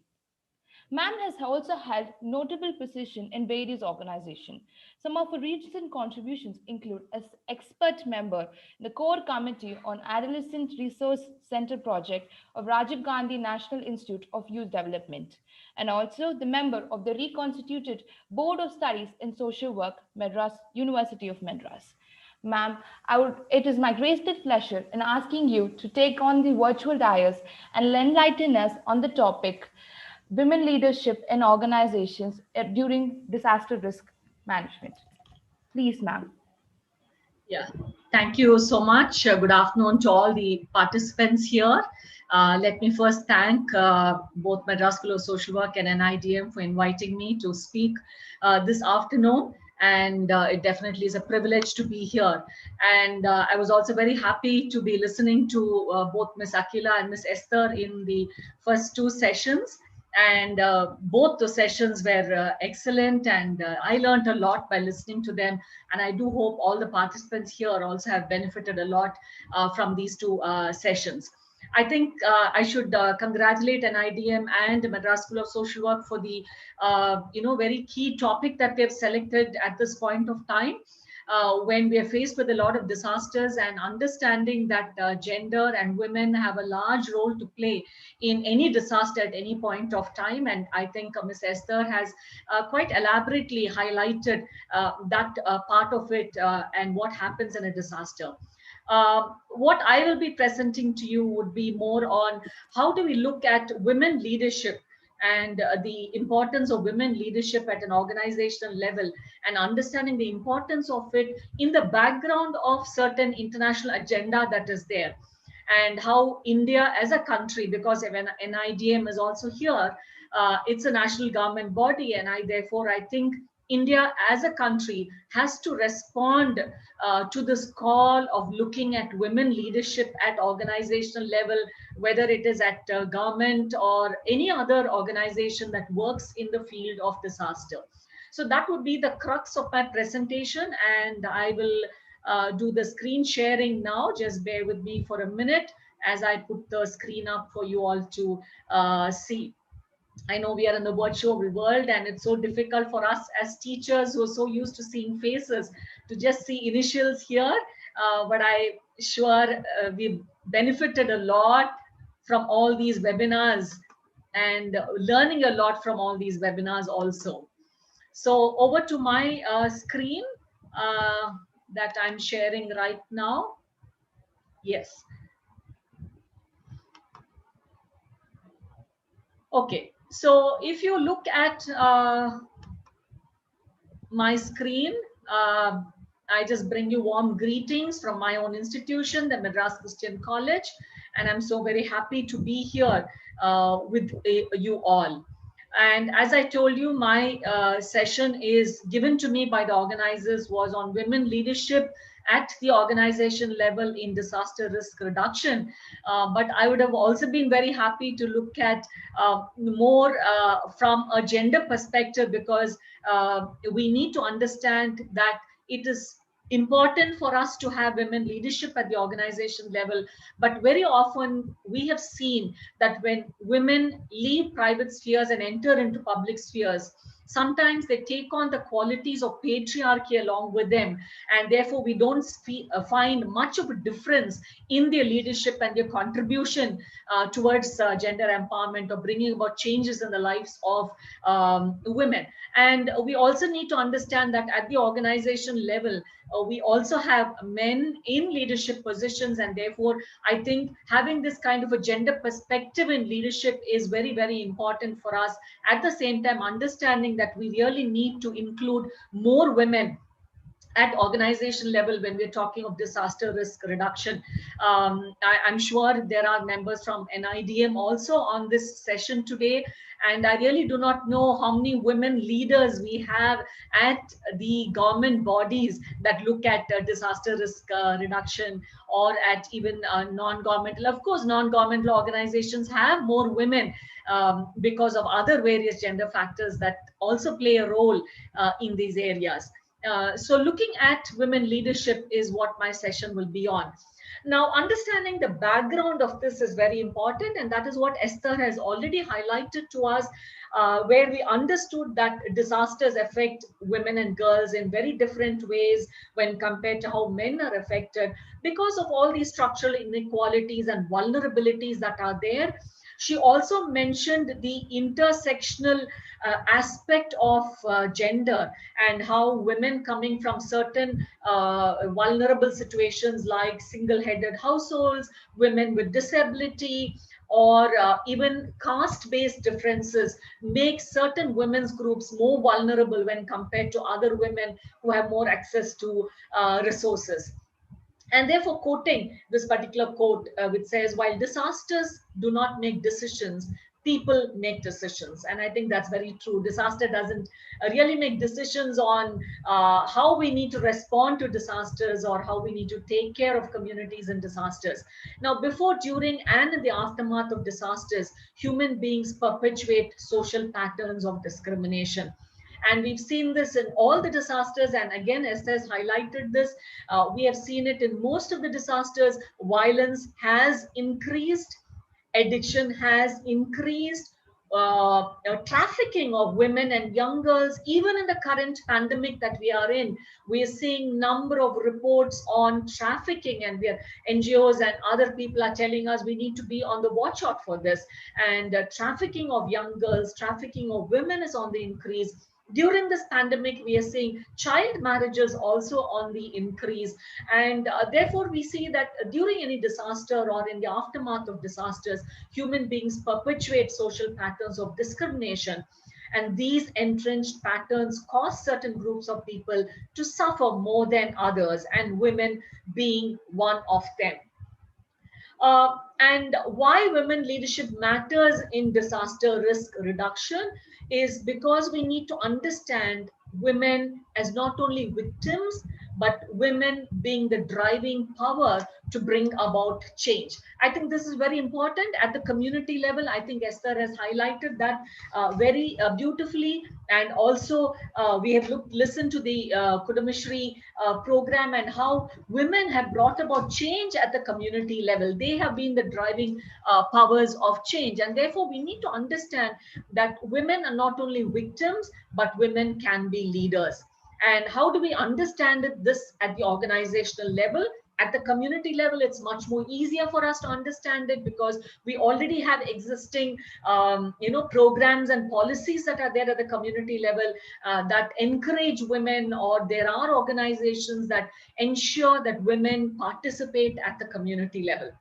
Ma'am has also held notable positions in various organizations. Some of her recent contributions include as expert member in the core committee on Adolescent Resource Center project of Rajiv Gandhi National Institute of Youth Development, and also the member of the reconstituted Board of Studies in Social Work, Madras University of Madras. Ma'am, it is my greatest pleasure in asking you to take on the virtual dais and enlighten us on the topic women leadership in organizations during disaster risk management. Please, ma'am. Yeah, thank you so much. Good afternoon to all the participants here. Let me first thank both Madras School of Social Work and NIDM for inviting me to speak this afternoon. And it definitely is a privilege to be here. And I was also very happy to be listening to both Miss Akila and Miss Esther in the first two sessions. And both the sessions were excellent, and I learned a lot by listening to them. And I do hope all the participants here also have benefited a lot from these two sessions. I think I should congratulate NIDM and Madras School of Social Work for the very key topic that they've selected at this point of time. When we are faced with a lot of disasters, and understanding that gender and women have a large role to play in any disaster at any point of time. And I think Ms. Esther has quite elaborately highlighted that part of it and what happens in a disaster. What I will be presenting to you would be more on how do we look at women leadership and the importance of women leadership at an organizational level, and understanding the importance of it in the background of certain international agenda that is there, and how India as a country, because when NIDM is also here, it's a national government body, and I think India as a country has to respond to this call of looking at women leadership at organizational level, whether it is at government or any other organization that works in the field of disaster. So that would be the crux of my presentation, and I will do the screen sharing now. Just bear with me for a minute as I put the screen up for you all to see. I know we are in the virtual world, and it's so difficult for us as teachers who are so used to seeing faces to just see initials here. But I sure we've benefited a lot from all these webinars, and learning a lot from all these webinars also. So over to my screen that I'm sharing right now. Yes. Okay. So if you look at my screen, I just bring you warm greetings from my own institution, the Madras Christian College, and I'm so very happy to be here with you all. And as I told you, my session is given to me by the organizers was on women leadership at the organization level in disaster risk reduction. But I would have also been very happy to look at more from a gender perspective, because we need to understand that it is important for us to have women leadership at the organization level. But very often we have seen that when women leave private spheres and enter into public spheres, sometimes they take on the qualities of patriarchy along with them, and therefore we don't find much of a difference in their leadership and their contribution towards gender empowerment or bringing about changes in the lives of women. And we also need to understand that at the organization level, we also have men in leadership positions, and therefore I think having this kind of a gender perspective in leadership is very, very important for us. At the same time, understanding that we really need to include more women at organization level when we're talking of disaster risk reduction. I'm sure there are members from NIDM also on this session today, and I really do not know how many women leaders we have at the government bodies that look at disaster risk reduction, or at even non-governmental. Of course, non-governmental organizations have more women because of other various gender factors that also play a role in these areas. So looking at women leadership is what my session will be on. Now, understanding the background of this is very important, and that is what Esther has already highlighted to us, where we understood that disasters affect women and girls in very different ways when compared to how men are affected, because of all these structural inequalities and vulnerabilities that are there. She also mentioned the intersectional aspect of gender, and how women coming from certain vulnerable situations like single-headed households, women with disability, or even caste-based differences make certain women's groups more vulnerable when compared to other women who have more access to resources. And therefore, quoting this particular quote, which says, while disasters do not make decisions, people make decisions. And I think that's very true. Disaster doesn't really make decisions on how we need to respond to disasters or how we need to take care of communities in disasters. Now, before, during, and in the aftermath of disasters, human beings perpetuate social patterns of discrimination. And we've seen this in all the disasters. And again, Esther has highlighted this. We have seen it in most of the disasters. Violence has increased, addiction has increased, trafficking of women and young girls. Even in the current pandemic that we are in, we are seeing number of reports on trafficking, and we are, NGOs and other people are telling us we need to be on the watch out for this. And trafficking of young girls, trafficking of women is on the increase. During this pandemic, we are seeing child marriages also on the increase. And therefore, we see that during any disaster or in the aftermath of disasters, human beings perpetuate social patterns of discrimination. And these entrenched patterns cause certain groups of people to suffer more than others, and women being one of them. And why women leadership matters in disaster risk reduction is because we need to understand women as not only victims, but women being the driving power to bring about change. I think this is very important at the community level. I think Esther has highlighted that very beautifully. And also, we have listened to the Kudamishri program, and how women have brought about change at the community level. They have been the driving powers of change. And therefore, we need to understand that women are not only victims, but women can be leaders. And how do we understand this at the organizational level? At the community level, it's much more easier for us to understand it, because we already have existing programs and policies that are there at the community level that encourage women, or there are organizations that ensure that women participate at the community level.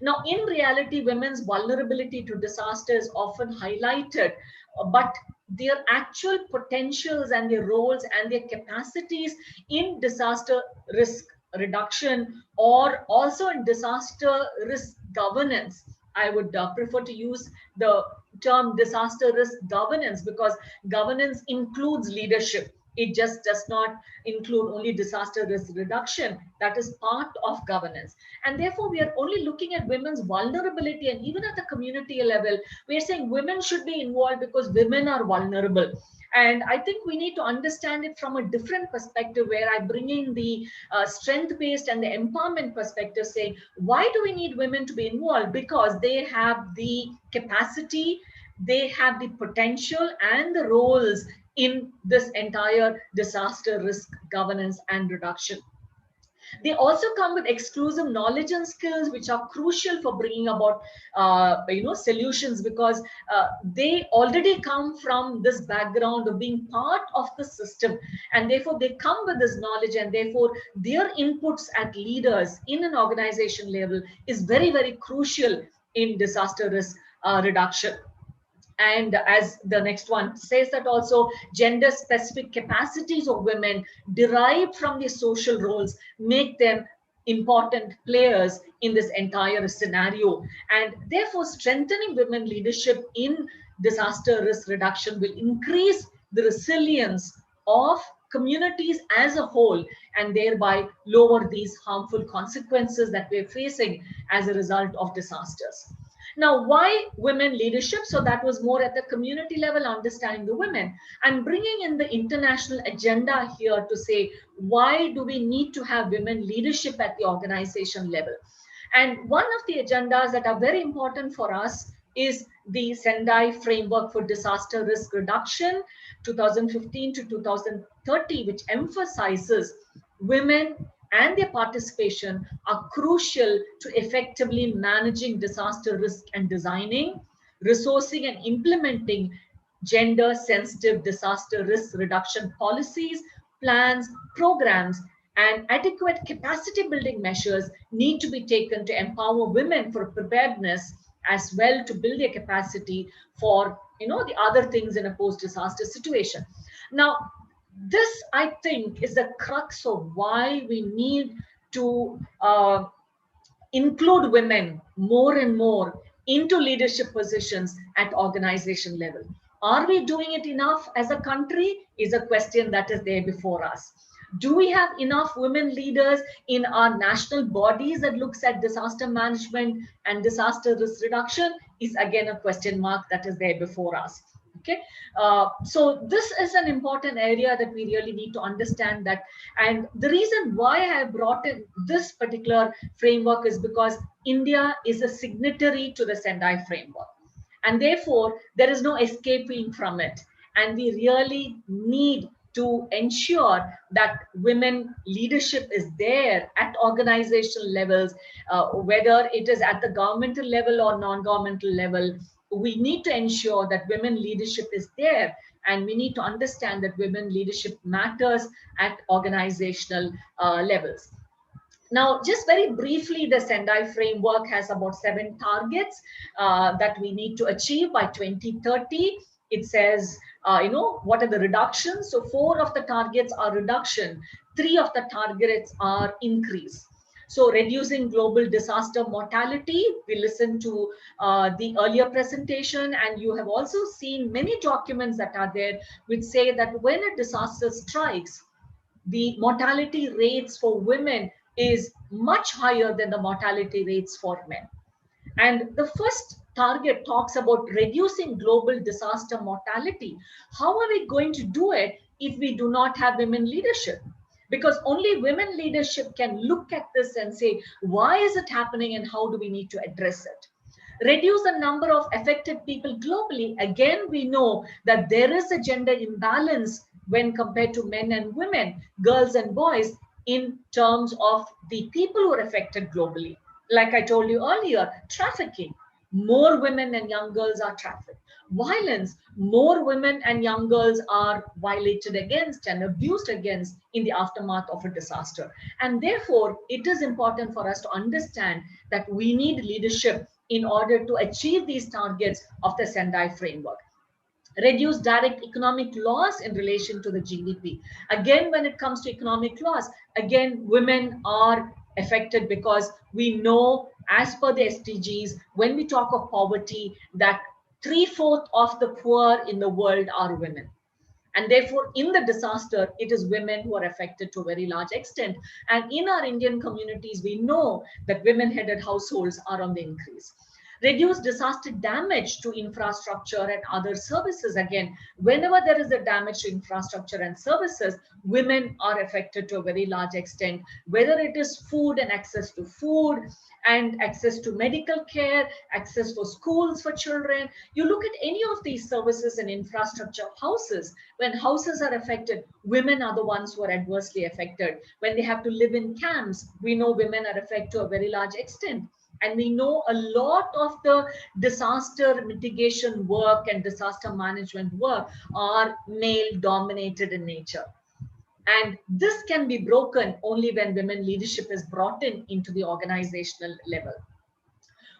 Now, in reality, women's vulnerability to disaster is often highlighted, but their actual potentials and their roles and their capacities in disaster risk reduction, or also in disaster risk governance. I would prefer to use the term disaster risk governance, because governance includes leadership. It just does not include only disaster risk reduction. That is part of governance. And therefore, we are only looking at women's vulnerability. And even at the community level, we are saying women should be involved because women are vulnerable. And I think we need to understand it from a different perspective, where I bring in the strength-based and the empowerment perspective, saying, why do we need women to be involved? Because they have the capacity, they have the potential and the roles in this entire disaster risk governance and reduction. They also come with exclusive knowledge and skills, which are crucial for bringing about solutions, because they already come from this background of being part of the system, and therefore they come with this knowledge, and therefore their inputs at leaders in an organization level is very, very crucial in disaster risk reduction. And as the next one says, that also gender specific capacities of women derived from their social roles make them important players in this entire scenario. And therefore, strengthening women leadership in disaster risk reduction will increase the resilience of communities as a whole, and thereby lower these harmful consequences that we're facing as a result of disasters. Now, why women leadership? So that was more at the community level, understanding the women. I'm bringing in the international agenda here to say, why do we need to have women leadership at the organization level? And one of the agendas that are very important for us is the Sendai Framework for Disaster Risk Reduction, 2015 to 2030, which emphasizes women and their participation are crucial to effectively managing disaster risk and designing, resourcing, and implementing gender sensitive disaster risk reduction policies, plans, programs, and adequate capacity building measures need to be taken to empower women for preparedness, as well to build their capacity for the other things in a post disaster situation. Now, this I think is the crux of why we need to include women more and more into leadership positions at organization level. Are we doing it enough as a country is a question that is there before us. Do we have enough women leaders in our national bodies that looks at disaster management and disaster risk reduction is again a question mark that is there before us. Okay, so this is an important area that we really need to understand that. And the reason why I have brought in this particular framework is because India is a signatory to the Sendai framework, and therefore there is no escaping from it. And we really need to ensure that women leadership is there at organizational levels, whether it is at the governmental level or non-governmental level. We need to ensure that women leadership is there, and we need to understand that women leadership matters at organizational levels. Now, just very briefly, the Sendai framework has about 7 targets that we need to achieve by 2030. It says, what are the reductions? So 4 of the targets are reduction, 3 of the targets are increase. So reducing global disaster mortality, we listened to the earlier presentation, and you have also seen many documents that are there which say that when a disaster strikes, the mortality rates for women is much higher than the mortality rates for men. And the first target talks about reducing global disaster mortality. How are we going to do it if we do not have women leadership? Because only women leadership can look at this and say, why is it happening and how do we need to address it? Reduce the number of affected people globally. Again, we know that there is a gender imbalance when compared to men and women, girls and boys, in terms of the people who are affected globally. Like I told you earlier, trafficking. More women and young girls are trafficked. Violence, more women and young girls are violated against and abused against in the aftermath of a disaster. And therefore, it is important for us to understand that we need leadership in order to achieve these targets of the Sendai framework. Reduce direct economic loss in relation to the GDP. Again, when it comes to economic loss, again, women are affected because we know, as per the SDGs, when we talk of poverty, that 3/4 of the poor in the world are women. And therefore, in the disaster, it is women who are affected to a very large extent. And in our Indian communities, we know that women-headed households are on the increase. Reduce disaster damage to infrastructure and other services. Again, whenever there is a damage to infrastructure and services, women are affected to a very large extent, whether it is food and access to food, and access to medical care, access for schools for children. You look at any of these services and infrastructure, houses, when houses are affected, women are the ones who are adversely affected. When they have to live in camps, we know women are affected to a very large extent. And we know a lot of the disaster mitigation work and disaster management work are male dominated in nature. And this can be broken only when women leadership is brought into the organizational level.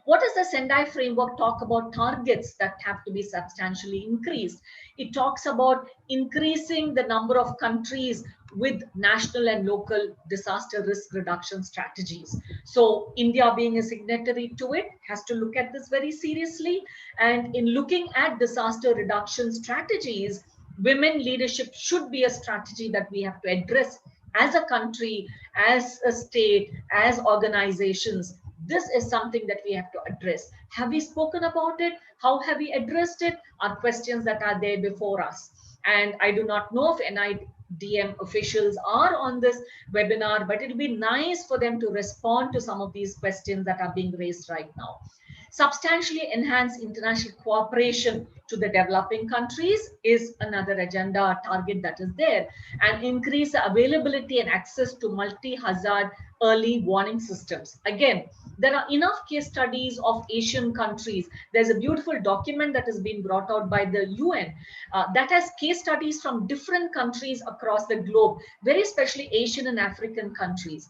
What does the Sendai framework talk about? Targets that have to be substantially increased. It talks about increasing the number of countries with national and local disaster risk reduction strategies. So India, being a signatory to it, has to look at this very seriously. And in looking at disaster reduction strategies, women leadership should be a strategy that we have to address as a country, as a state, as organizations. This is something that we have to address. Have we spoken about it? How have we addressed it? Are questions that are there before us. And I do not know if NIDM officials are on this webinar, but it'll be nice for them to respond to some of these questions that are being raised right now. Substantially enhance international cooperation to the developing countries is another agenda target that is there, and increase availability and access to multi-hazard early warning systems. Again, there are enough case studies of Asian countries. There's a beautiful document that has been brought out by the UN that has case studies from different countries across the globe, very especially Asian and African countries.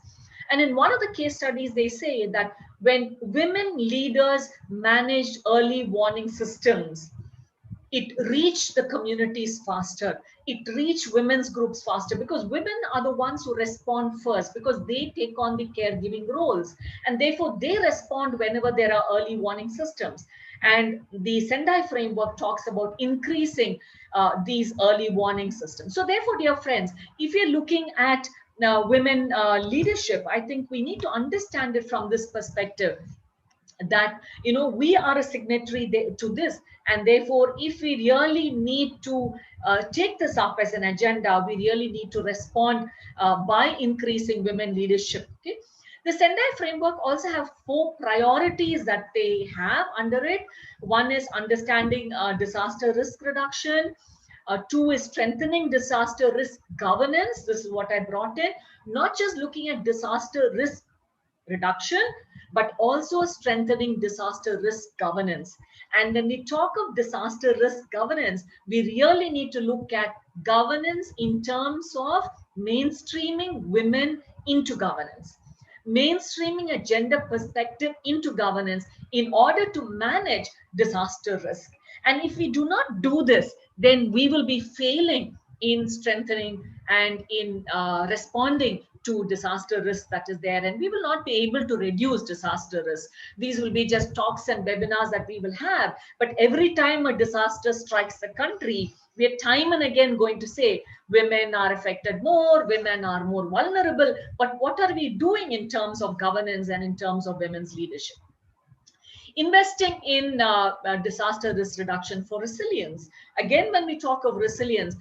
And in one of the case studies, they say that when women leaders managed early warning systems, it reached the communities faster. It reached women's groups faster, because women are the ones who respond first, because they take on the caregiving roles, and therefore they respond whenever there are early warning systems. And the Sendai framework talks about increasing these early warning systems. So therefore, dear friends, if you're looking at women leadership, I think we need to understand it from this perspective, that we are a signatory to this, and therefore if we really need to take this up as an agenda, we really need to respond by increasing women leadership. Okay, the Sendai framework also have 4 priorities that they have under it. One is understanding disaster risk reduction. 2 is strengthening disaster risk governance. This is what I brought in, not just looking at disaster risk reduction, but also strengthening disaster risk governance. And when we talk of disaster risk governance, we really need to look at governance in terms of mainstreaming women into governance, mainstreaming a gender perspective into governance in order to manage disaster risk. And if we do not do this, then we will be failing in strengthening and in responding to disaster risk that is there, and we will not be able to reduce disaster risk. These will be just talks and webinars that we will have, but every time a disaster strikes the country, we are time and again going to say women are affected more, women are more vulnerable, but what are we doing in terms of governance and in terms of women's leadership? Investing in disaster risk reduction for resilience. Again, when we talk of resilience,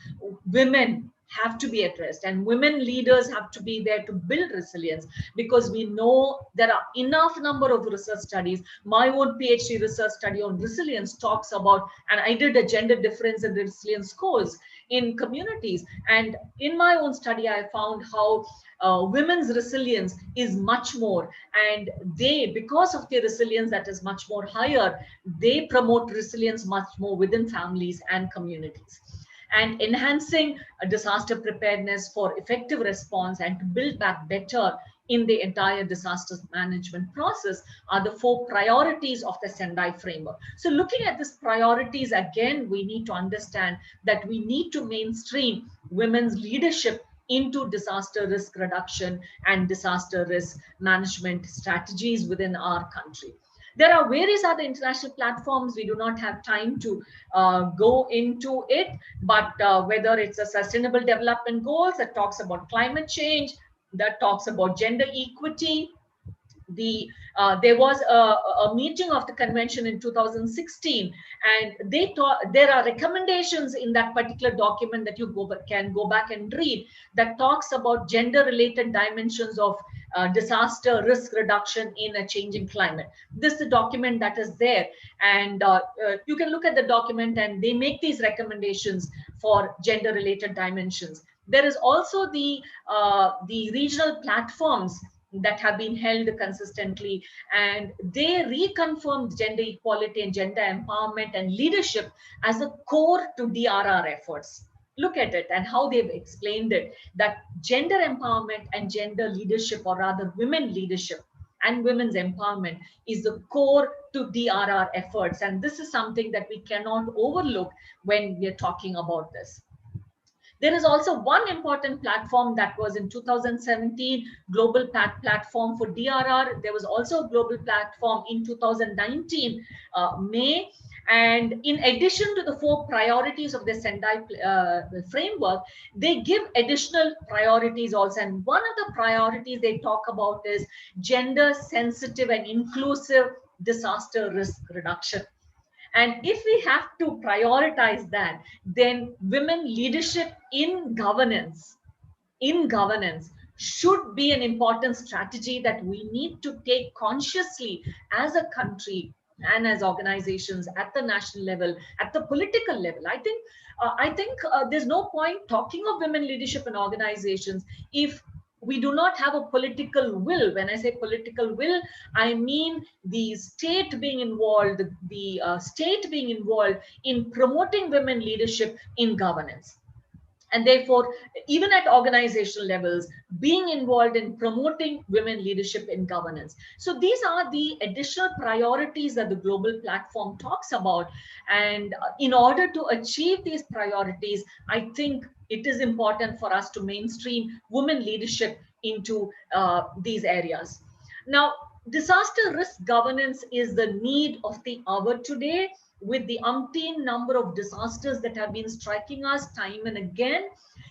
women have to be addressed, and women leaders have to be there to build resilience, because we know there are enough number of research studies. My own PhD research study on resilience talks about, and I did a gender difference in resilience scores in communities, and in my own study I found how women's resilience is much more, and they, because of their resilience that is much more higher, they promote resilience much more within families and communities. And enhancing disaster preparedness for effective response and to build back better in the entire disaster management process are the 4 priorities of the Sendai framework. So looking at these priorities, again, we need to understand that we need to mainstream women's leadership into disaster risk reduction and disaster risk management strategies within our country. There are various other international platforms. We do not have time to go into it, but whether it's a sustainable development goals that talks about climate change, that talks about gender equity. There was a meeting of the convention in 2016, and they there are recommendations in that particular document that you can go back and read, that talks about gender related dimensions of disaster risk reduction in a changing climate. This is the document that is there, and you can look at the document, and they make these recommendations for gender related dimensions. There is also the regional platforms that have been held consistently, and they reconfirmed gender equality and gender empowerment and leadership as a core to DRR efforts. Look at it and how they've explained it, that gender empowerment and gender leadership, or rather women leadership and women's empowerment, is the core to DRR efforts. And this is something that we cannot overlook when we're talking about this. There is also one important platform that was in 2017, global platform for DRR. There was also a global platform in 2019, May. And in addition to the 4 priorities of the Sendai framework, they give additional priorities also. And one of the priorities they talk about is gender sensitive and inclusive disaster risk reduction. And if we have to prioritize that, then women leadership in governance should be an important strategy that we need to take consciously as a country and as organizations at the national level, at the political level. I think there's no point talking of women leadership in organizations if we do not have a political will. When I say political will, I mean the state being involved, the state being involved in promoting women leadership in governance, and therefore even at organizational levels being involved in promoting women leadership in governance. So these are the additional priorities that the global platform talks about, and in order to achieve these priorities, I think it is important for us to mainstream women leadership into these areas. Now, disaster risk governance is the need of the hour today, with the umpteen number of disasters that have been striking us time and again.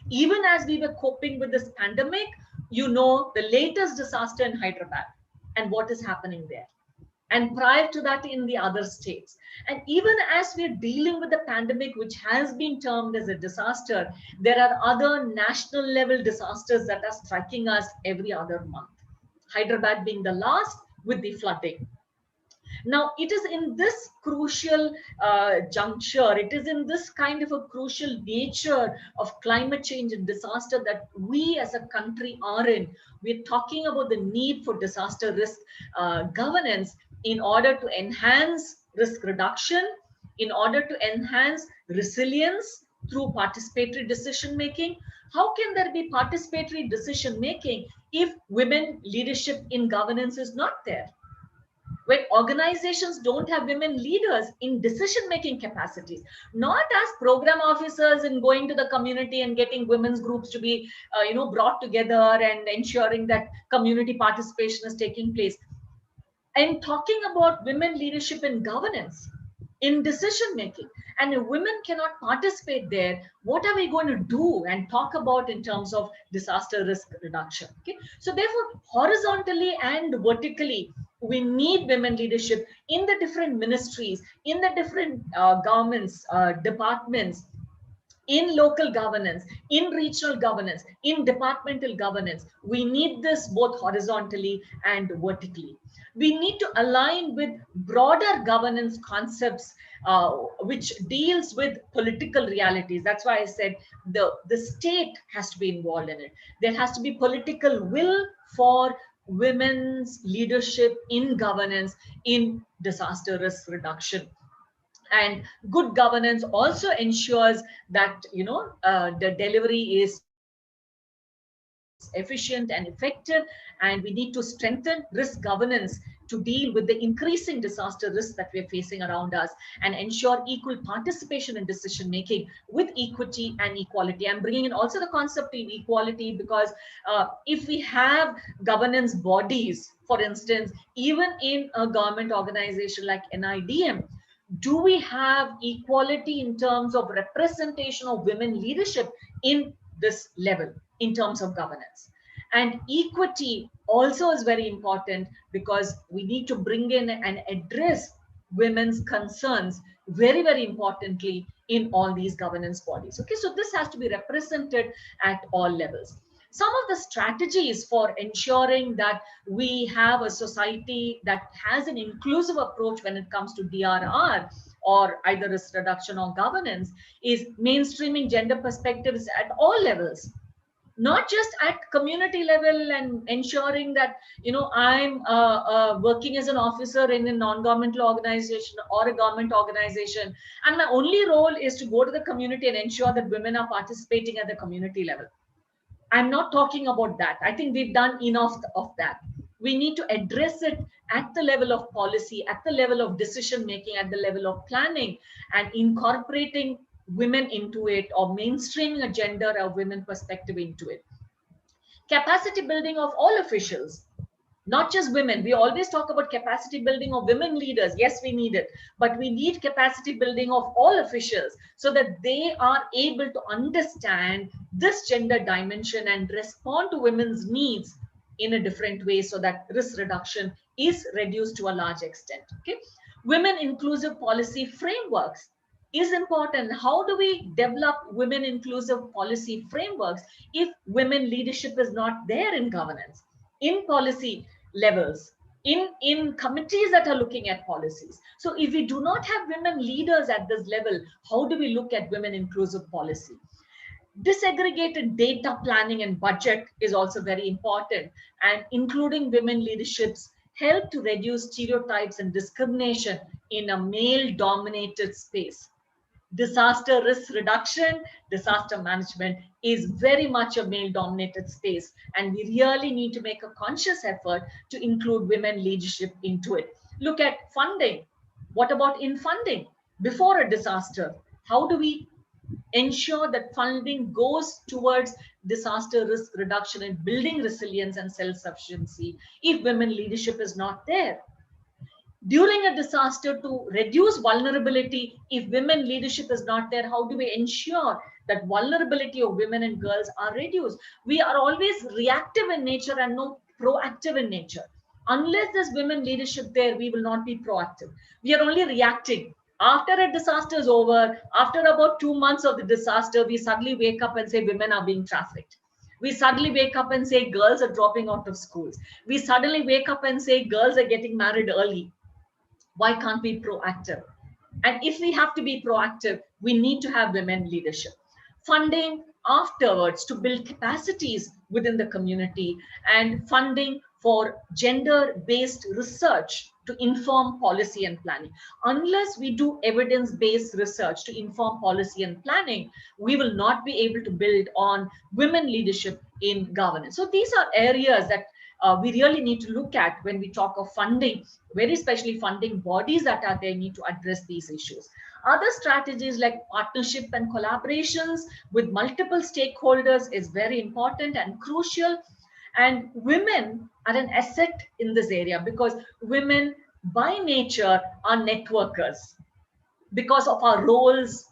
Even as we were coping with this pandemic, you know, the latest disaster in Hyderabad and what is happening there, and prior to that in the other states. And even as we're dealing with the pandemic, which has been termed as a disaster, there are other national level disasters that are striking us every other month. Hyderabad being the last with the flooding. Now, it is in this crucial juncture, it is in this kind of a crucial nature of climate change and disaster that we as a country are in. We're talking about the need for disaster risk governance in order to enhance risk reduction, in order to enhance resilience through participatory decision making. How can there be participatory decision making if women leadership in governance is not there? When organizations don't have women leaders in decision making capacities, not as program officers and going to the community and getting women's groups to be brought together and ensuring that community participation is taking place. I'm talking about women leadership in governance, in decision making. And if women cannot participate there, what are we going to do and talk about in terms of disaster risk reduction? Okay, so therefore, horizontally and vertically, we need women leadership in the different ministries, in the different governments, departments, in local governance, in regional governance, in departmental governance. We need this both horizontally and vertically. We need to align with broader governance concepts which deals with political realities. That's why I said the state has to be involved in it. There has to be political will for women's leadership in governance, in disaster risk reduction. And good governance also ensures that the delivery is efficient and effective, and we need to strengthen risk governance to deal with the increasing disaster risks that we're facing around us, and ensure equal participation in decision making with equity and equality. I'm bringing in also the concept of equality because if we have governance bodies, for instance, even in a government organization like NIDM, do we have equality in terms of representation of women leadership in this level in terms of governance? And equity also is very important because we need to bring in and address women's concerns very, very importantly in all these governance bodies. Okay, so this has to be represented at all levels. Some of the strategies for ensuring that we have a society that has an inclusive approach when it comes to DRR or either risk reduction or governance is mainstreaming gender perspectives at all levels, not just at community level and ensuring that I'm working as an officer in a non-governmental organization or a government organization, and my only role is to go to the community and ensure that women are participating at the community level. I'm not talking about that. I think we've done enough of that. We need to address it at the level of policy, at the level of decision making, at the level of planning, and incorporating women into it, or mainstreaming a gender or women perspective into it. Capacity building of all officials, not just women. We always talk about capacity building of women leaders. Yes, we need it, but we need capacity building of all officials so that they are able to understand this gender dimension and respond to women's needs in a different way so that risk reduction is reduced to a large extent. Okay, women inclusive policy frameworks is important. How do we develop women inclusive policy frameworks if women leadership is not there in governance, in policy levels, in committees that are looking at policies. So if we do not have women leaders at this level, how do we look at women inclusive policy? Disaggregated data planning and budget is also very important, and including women leaderships help to reduce stereotypes and discrimination in a male dominated space. Disaster risk reduction, disaster management is very much a male dominated space, and we really need to make a conscious effort to include women leadership into it. Look at funding. What about in funding before a disaster? How do we ensure that funding goes towards disaster risk reduction and building resilience and self-sufficiency if women leadership is not there? During a disaster, to reduce vulnerability, if women leadership is not there, how do we ensure that vulnerability of women and girls are reduced? We are always reactive in nature and not proactive in nature. Unless there's women leadership there, we will not be proactive. We are only reacting. After a disaster is over, after about 2 months of the disaster, we suddenly wake up and say women are being trafficked. We suddenly wake up and say girls are dropping out of schools. We suddenly wake up and say girls are getting married early. Why can't we be proactive? And if we have to be proactive, we need to have women leadership. Funding afterwards to build capacities within the community, and funding for gender-based research to inform policy and planning. Unless we do evidence-based research to inform policy and planning, we will not be able to build on women leadership in governance. So these are areas that we really need to look at when we talk of funding, very especially funding bodies that are there need to address these issues. Other strategies like partnership and collaborations with multiple stakeholders is very important and crucial. And women are an asset in this area because women by nature are networkers because of our roles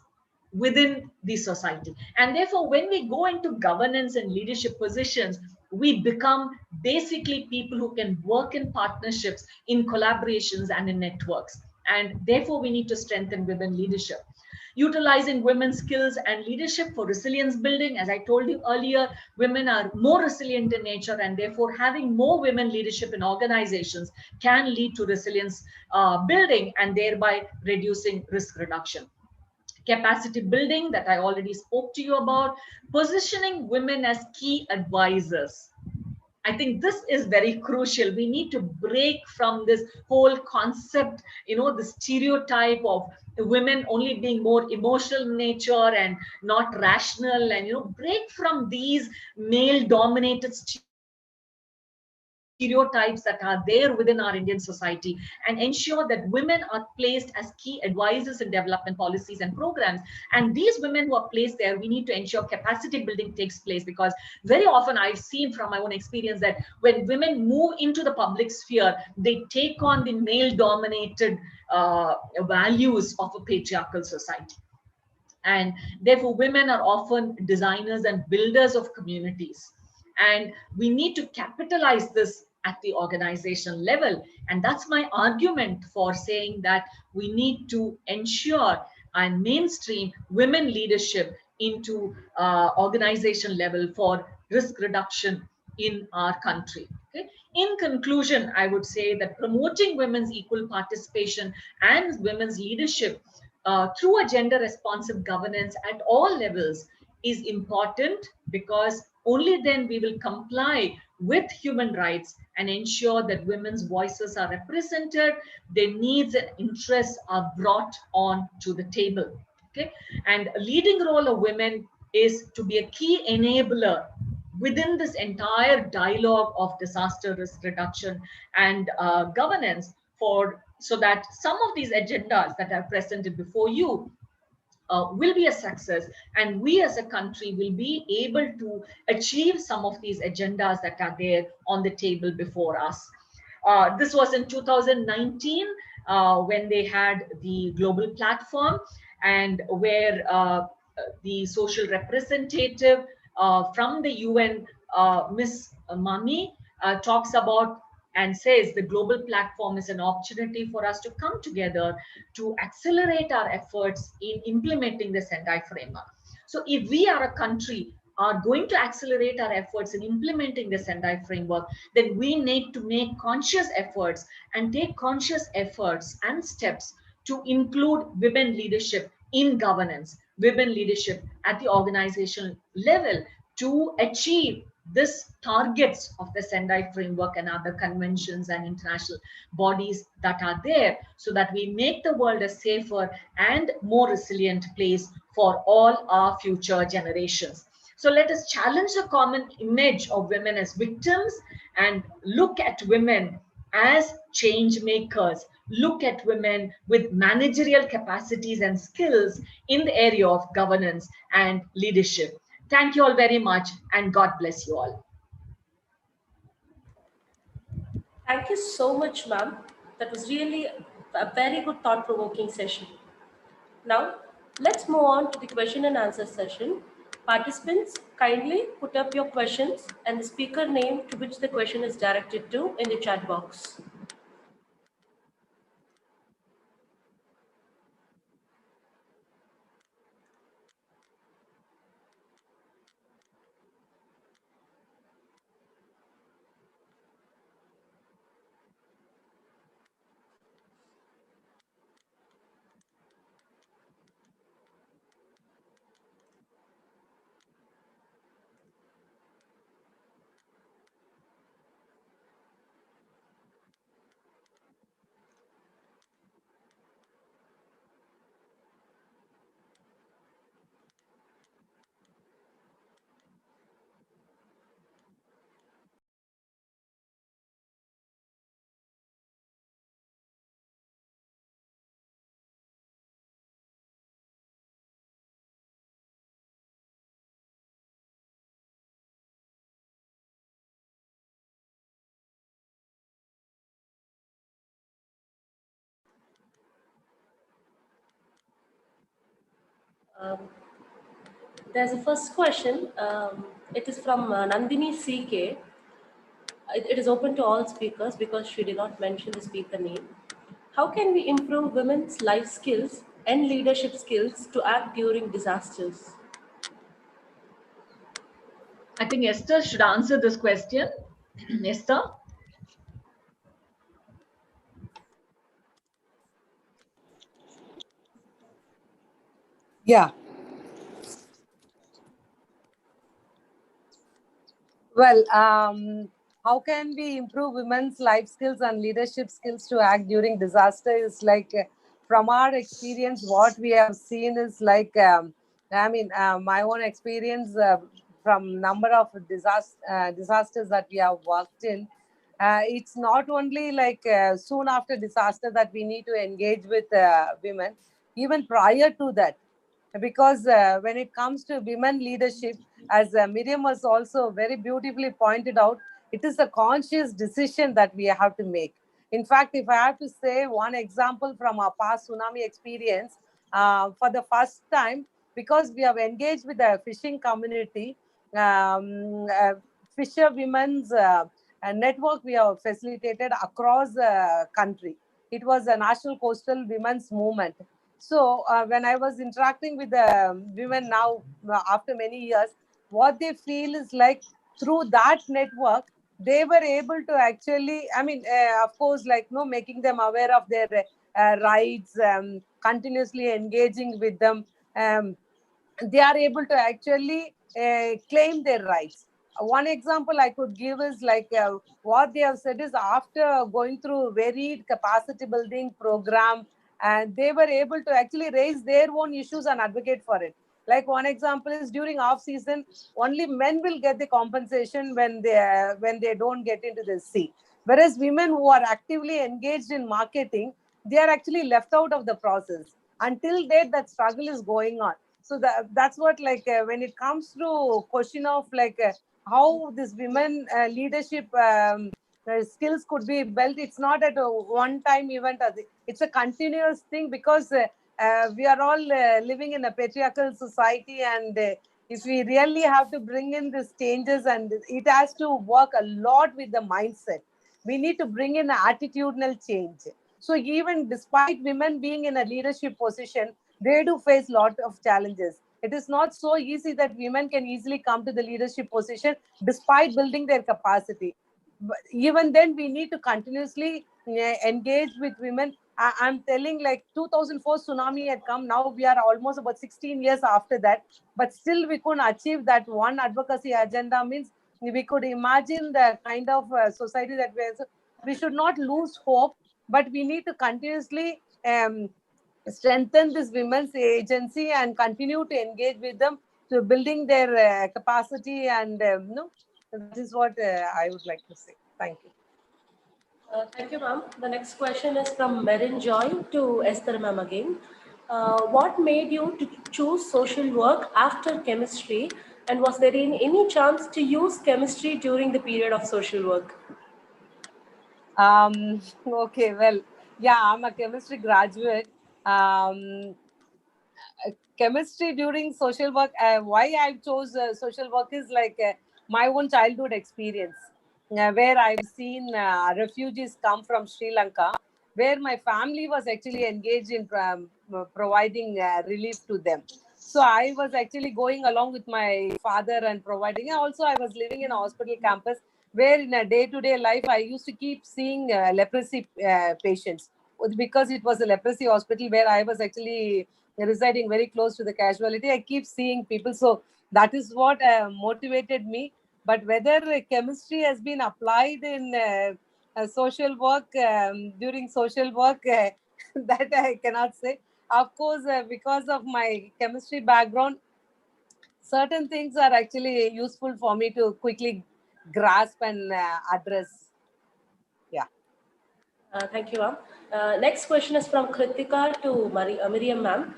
within the society. And therefore, when we go into governance and leadership positions, we become basically people who can work in partnerships, in collaborations, and in networks. And therefore, we need to strengthen women leadership. Utilizing women's skills and leadership for resilience building. As I told you earlier, women are more resilient in nature, and therefore having more women leadership in organizations can lead to resilience building and thereby reducing risk reduction. Capacity building that I already spoke to you about, positioning women as key advisors. I think this is very crucial. We need to break from this whole concept, the stereotype of women only being more emotional in nature and not rational, and, break from these male dominated stereotypes that are there within our Indian society and ensure that women are placed as key advisors in development policies and programs. And these women who are placed there, we need to ensure capacity building takes place, because very often I've seen from my own experience that when women move into the public sphere, they take on the male dominated values of a patriarchal society. And therefore women are often designers and builders of communities, and we need to capitalize this at the organization level. And that's my argument for saying that we need to ensure and mainstream women leadership into organization level for risk reduction in our country. Okay? In conclusion, I would say that promoting women's equal participation and women's leadership through a gender responsive governance at all levels is important, because only then we will comply with human rights and ensure that women's voices are represented, their needs and interests are brought on to the table. Okay? And a leading role of women is to be a key enabler within this entire dialogue of disaster risk reduction and governance, for so that some of these agendas that are presented before you will be a success, and we as a country will be able to achieve some of these agendas that are there on the table before us. This was in 2019 when they had the global platform, and where the social representative from the UN, Ms. Mami, talks about and says the global platform is an opportunity for us to come together to accelerate our efforts in implementing the Sendai framework. So if we are a country are going to accelerate our efforts in implementing the Sendai framework, then we need to make conscious efforts and take conscious efforts and steps to include women leadership in governance, women leadership at the organizational level to achieve this targets of the Sendai framework and other conventions and international bodies that are there, so that we make the world a safer and more resilient place for all our future generations. So let us challenge the common image of women as victims and look at women as change makers. Look at women with managerial capacities and skills in the area of governance and leadership. Thank you all very much, and God bless you all. Thank you so much, ma'am. That was really a very good thought provoking session. Now, let's move on to the question and answer session. Participants, kindly put up your questions and the speaker name to which the question is directed to in the chat box. Um, there's a first question. It is from Nandini CK. It is open to all speakers because she did not mention the speaker name. How can we improve women's life skills and leadership skills to act during disasters? I think Esther should answer this question. Esther? Yeah. Well, how can we improve women's life skills and leadership skills to act during disaster is like, from our experience, what we have seen is like, my own experience from number of disasters that we have worked in. It's not only like soon after disaster that we need to engage with women, even prior to that, because when it comes to women leadership, as Miriam was also very beautifully pointed out, it is a conscious decision that we have to make. In fact, if I have to say one example from our past tsunami experience, for the first time, because we have engaged with the fishing community, fisher women's network we have facilitated across the country. It was a national coastal women's movement. So when I was interacting with the women now, after many years, what they feel is like through that network, they were able to actually, of course, like, making them aware of their rights, continuously engaging with them. They are able to actually claim their rights. One example I could give is like what they have said is after going through varied capacity building program, and they were able to actually raise their own issues and advocate for it. Like one example is during off season, only men will get the compensation when they don't get into the sea, whereas women who are actively engaged in marketing, they are actually left out of the process. Until date, that struggle is going on. So that's what, like, when it comes to question of like how this women leadership skills could be built, it's not at a one time event. It's a continuous thing, because we are all living in a patriarchal society, and if we really have to bring in these changes, and it has to work a lot with the mindset. We need to bring in an attitudinal change. So even despite women being in a leadership position, they do face a lot of challenges, It is not so easy that women can easily come to the leadership position despite building their capacity. But even then, we need to continuously engage with women. I'm telling, like 2004 tsunami had come. Now we are almost about 16 years after that, but still we couldn't achieve that one advocacy agenda. Means we could imagine the kind of society that we should not lose hope, but we need to continuously strengthen this women's agency and continue to engage with them to building their capacity. And no, that is what I would like to say. Thank you. Thank you, ma'am. The next question is from Merin Joy to Esther ma'am again. What made you to choose social work after chemistry, and was there any chance to use chemistry during the period of social work? Okay, well, yeah, I'm a chemistry graduate. Um, Chemistry during social work, why I chose social work is like my own childhood experience, where I've seen refugees come from Sri Lanka, where my family was actually engaged in providing relief to them. So I was actually going along with my father and providing. Also, I was living in a hospital campus where in a day-to-day life I used to keep seeing leprosy patients, because it was a leprosy hospital where I was actually residing very close to the casualty. I keep seeing people. So that is what motivated me. But whether chemistry has been applied in social work, during social work, that I cannot say. Of course, because of my chemistry background, certain things are actually useful for me to quickly grasp and address. Yeah. Thank you, ma'am. Next question is from Kritika to Miriam, ma'am.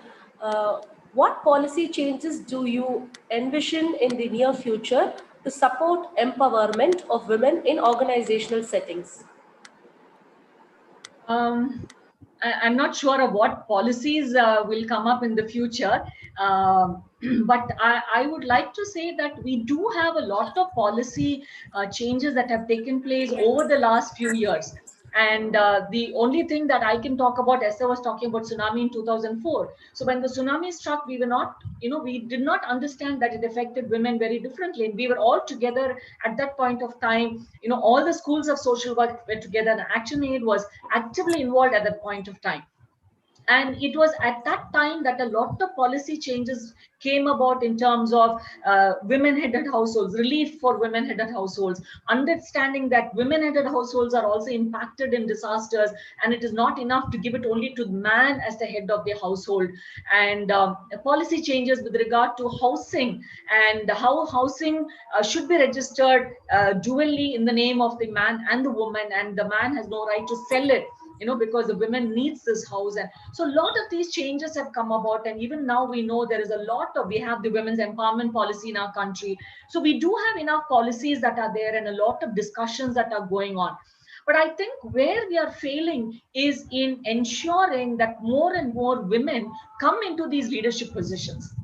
What policy changes do you envision in the near future to support empowerment of women in organizational settings? I'm not sure of what policies will come up in the future, but I would like to say that we do have a lot of policy changes that have taken place over the last few years. And the only thing that I can talk about, Esther was talking about tsunami in 2004. So when the tsunami struck, we were not, we did not understand that it affected women very differently. And we were all together at that point of time. All the schools of social work were together, and Action Aid was actively involved at that point of time. And it was at that time that a lot of policy changes came about in terms of women-headed households, relief for women-headed households, understanding that women-headed households are also impacted in disasters, and it is not enough to give it only to the man as the head of the household. And policy changes with regard to housing, and how housing should be registered dually in the name of the man and the woman, and the man has no right to sell it, because the women needs this house. And so a lot of these changes have come about, and even now we know there is a lot of, we have the women's empowerment policy in our country. So we do have enough policies that are there and a lot of discussions that are going on. But I think where we are failing is in ensuring that more and more women come into these leadership positions.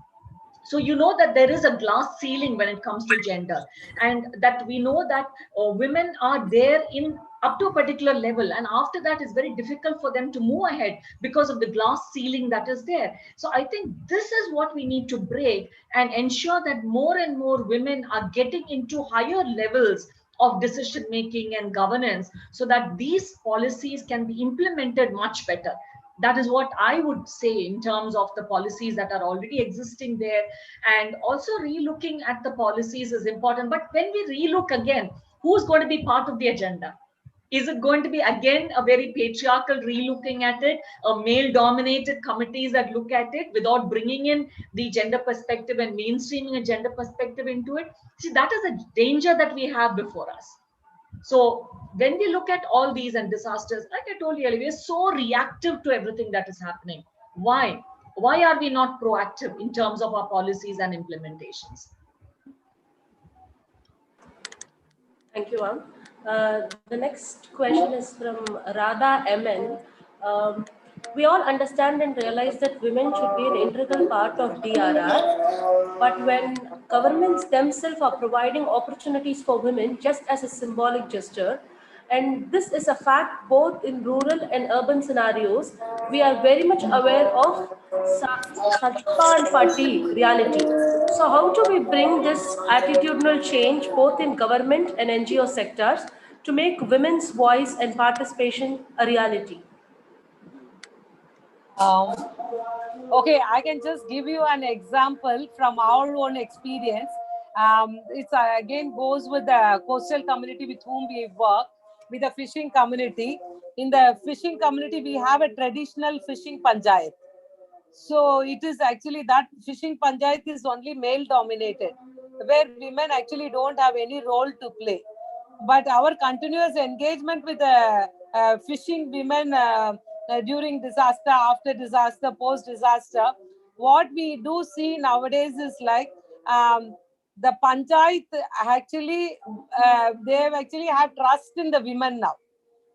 So that there is a glass ceiling when it comes to gender, and that we know that women are there in up to a particular level, and after that it's very difficult for them to move ahead because of the glass ceiling that is there. So I think this is what we need to break and ensure that more and more women are getting into higher levels of decision making and governance, so that these policies can be implemented much better. That is what I would say in terms of the policies that are already existing there. And also relooking at the policies is important. But when we relook again, who's going to be part of the agenda? Is it going to be again a very patriarchal relooking at it, a male dominated committees that look at it without bringing in the gender perspective and mainstreaming a gender perspective into it? See, that is a danger that we have before us. So when we look at all these and disasters, like I told you earlier, we're so reactive to everything that is happening. Why? Why are we not proactive in terms of our policies and implementations? Thank you, ma'am. The next question is from Radha MN. We all understand and realize that women should be an integral part of DRR, but when governments themselves are providing opportunities for women just as a symbolic gesture, And this is a fact both in rural and urban scenarios. We are very much aware of Sajka and fatigue reality. So, how do we bring this attitudinal change both in government and NGO sectors to make women's voice and participation a reality? Um, okay, I can just give you an example from our own experience. It's again goes with the coastal community with whom we work, with the fishing community. In the fishing community, we have a traditional fishing panchayat. So it is actually that fishing panchayat is only male dominated, where women actually don't have any role to play. But our continuous engagement with the fishing women during disaster, after disaster, post disaster, what we do see nowadays is like the panchayat actually they actually have trust in the women now.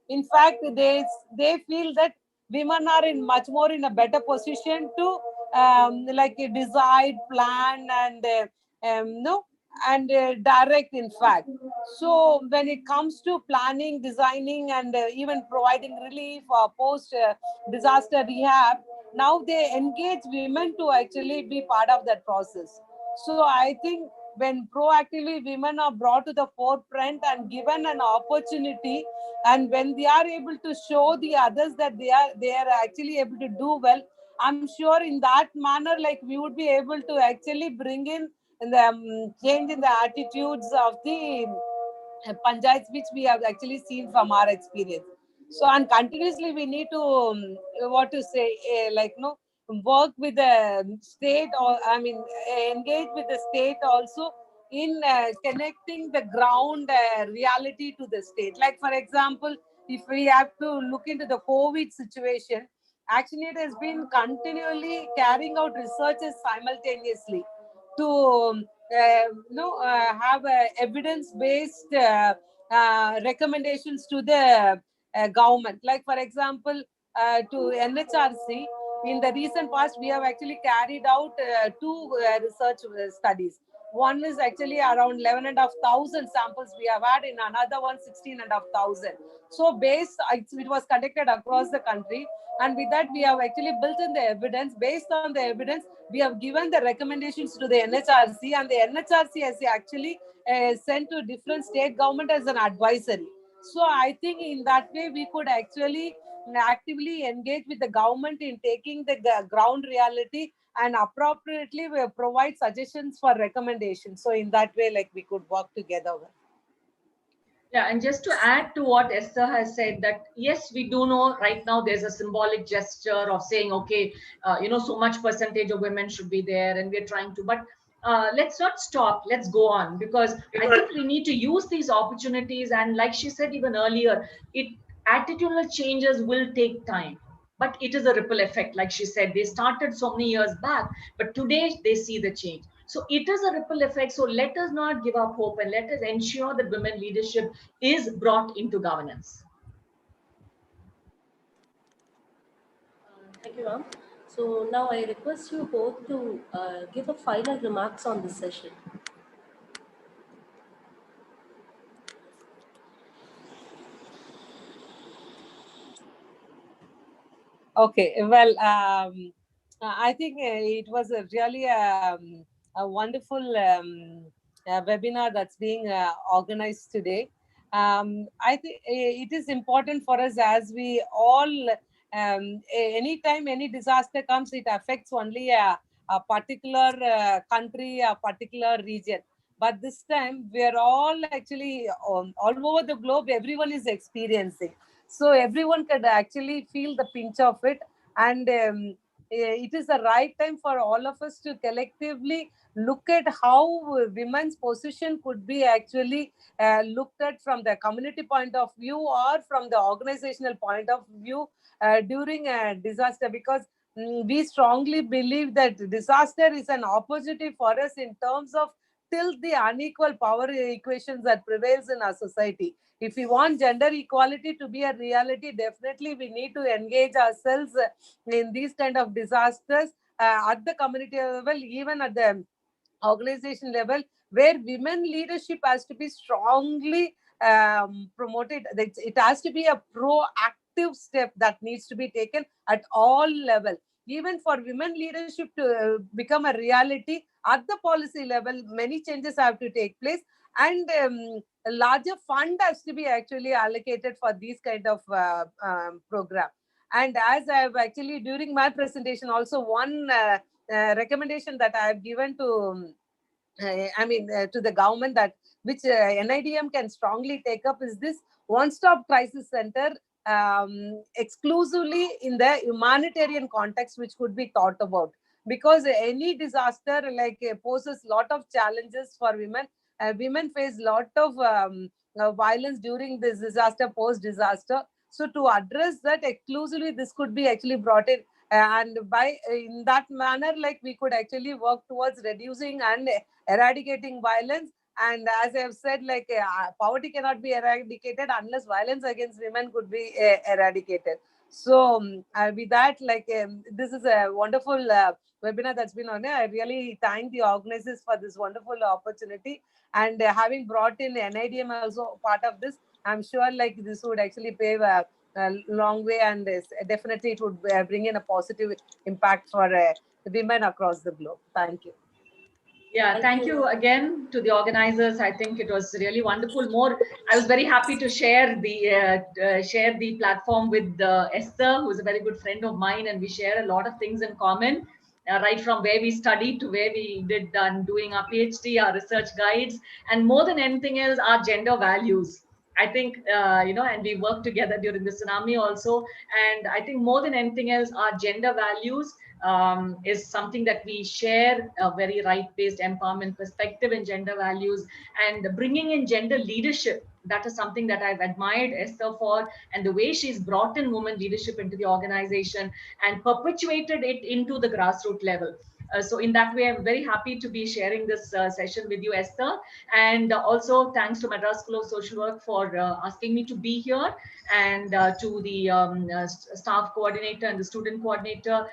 In fact, they feel that women are in much more in a better position to like decide, plan, and no, and direct. In fact, so when it comes to planning, designing, and even providing relief or post disaster rehab, now they engage women to actually be part of that process. So I think when proactively women are brought to the forefront and given an opportunity, and when they are able to show the others that they are actually able to do well, I'm sure in that manner, like we would be able to actually bring in the change in the attitudes of the panchayats, which we have actually seen from our experience. So, and continuously we need to what to say, like no, work with the state, or I mean engage with the state also in connecting the ground reality to the state. Like for example, if we have to look into the COVID situation, actually it has been continually carrying out researches simultaneously to have evidence based recommendations to the government. Like for example, to NHRC, in the recent past we have actually carried out two research studies. One is actually around 11,500 samples we have had, in another one 16,500. So based, it was conducted across the country, and with that we have actually built in the evidence. Based on the evidence, we have given the recommendations to the NHRC, and the NHRC has actually sent to different state government as an advisory. So I think in that way we could actually actively engage with the government in taking the ground reality, and appropriately we provide suggestions for recommendations. So in that way, like we could work together. Yeah, and just to add to what Esther has said, that yes, we do know right now there's a symbolic gesture of saying, okay, so much percentage of women should be there, and we're trying to, but let's not stop. Let's go on, because I think we need to use these opportunities. And like she said even earlier, attitudinal changes will take time, but it is a ripple effect. Like she said, they started so many years back, but today they see the change. So it is a ripple effect. So let us not give up hope, and let us ensure that women leadership is brought into governance. Thank you, ma'am. So now I request you both to give a final remarks on this session. Okay, well, I think it was a really a wonderful webinar that's being organized today. I think it is important for us, as we all, anytime any disaster comes, it affects only a particular country, a particular region. But this time, we are all actually all over the globe, everyone is experiencing. So everyone could actually feel the pinch of it. And it is the right time for all of us to collectively look at how women's position could be actually looked at from the community point of view, or from the organizational point of view during a disaster. Because we strongly believe that disaster is an opportunity for us in terms of tilt the unequal power equations that prevails in our society. If we want gender equality to be a reality, definitely we need to engage ourselves in these kind of disasters at the community level, even at the organization level, where women leadership has to be strongly promoted. It has to be a proactive step that needs to be taken at all level. Even for women leadership to become a reality at the policy level, many changes have to take place, and a larger fund has to be actually allocated for these kind of program. And as I have actually during my presentation also, one recommendation that I have given to to the government, that which NIDM can strongly take up, is this one-stop crisis center, exclusively in the humanitarian context, which could be thought about. Because any disaster like poses lot of challenges for women. Women face lot of violence during this disaster, post-disaster. So to address that exclusively, this could be actually brought in. And by in that manner, like we could actually work towards reducing and eradicating violence. And as I have said, like poverty cannot be eradicated unless violence against women could be eradicated. So with that, like this is a wonderful webinar that's been on. I really thank the organizers for this wonderful opportunity, and having brought in NIDM also part of this, I'm sure like this would actually pave a long way, and definitely it would bring in a positive impact for women across the globe. Thank you. Yeah, Thank thank you. you again to the organizers. I think it was really wonderful. I was very happy to share the platform with Esther, who is a very good friend of mine, and we share a lot of things in common, right from where we studied to where we did doing our PhD, our research guides, and more than anything else, our gender values. I think and we worked together during the tsunami also, and I think more than anything else, our gender values is something that we share, a very right-based empowerment perspective in gender values, and bringing in gender leadership. That is something that I've admired Esther for, and the way she's brought in women leadership into the organization and perpetuated it into the grassroots level. So in that way, I'm very happy to be sharing this session with you, Esther. And also thanks to Madras School of Social Work for asking me to be here, and to the staff coordinator and the student coordinator,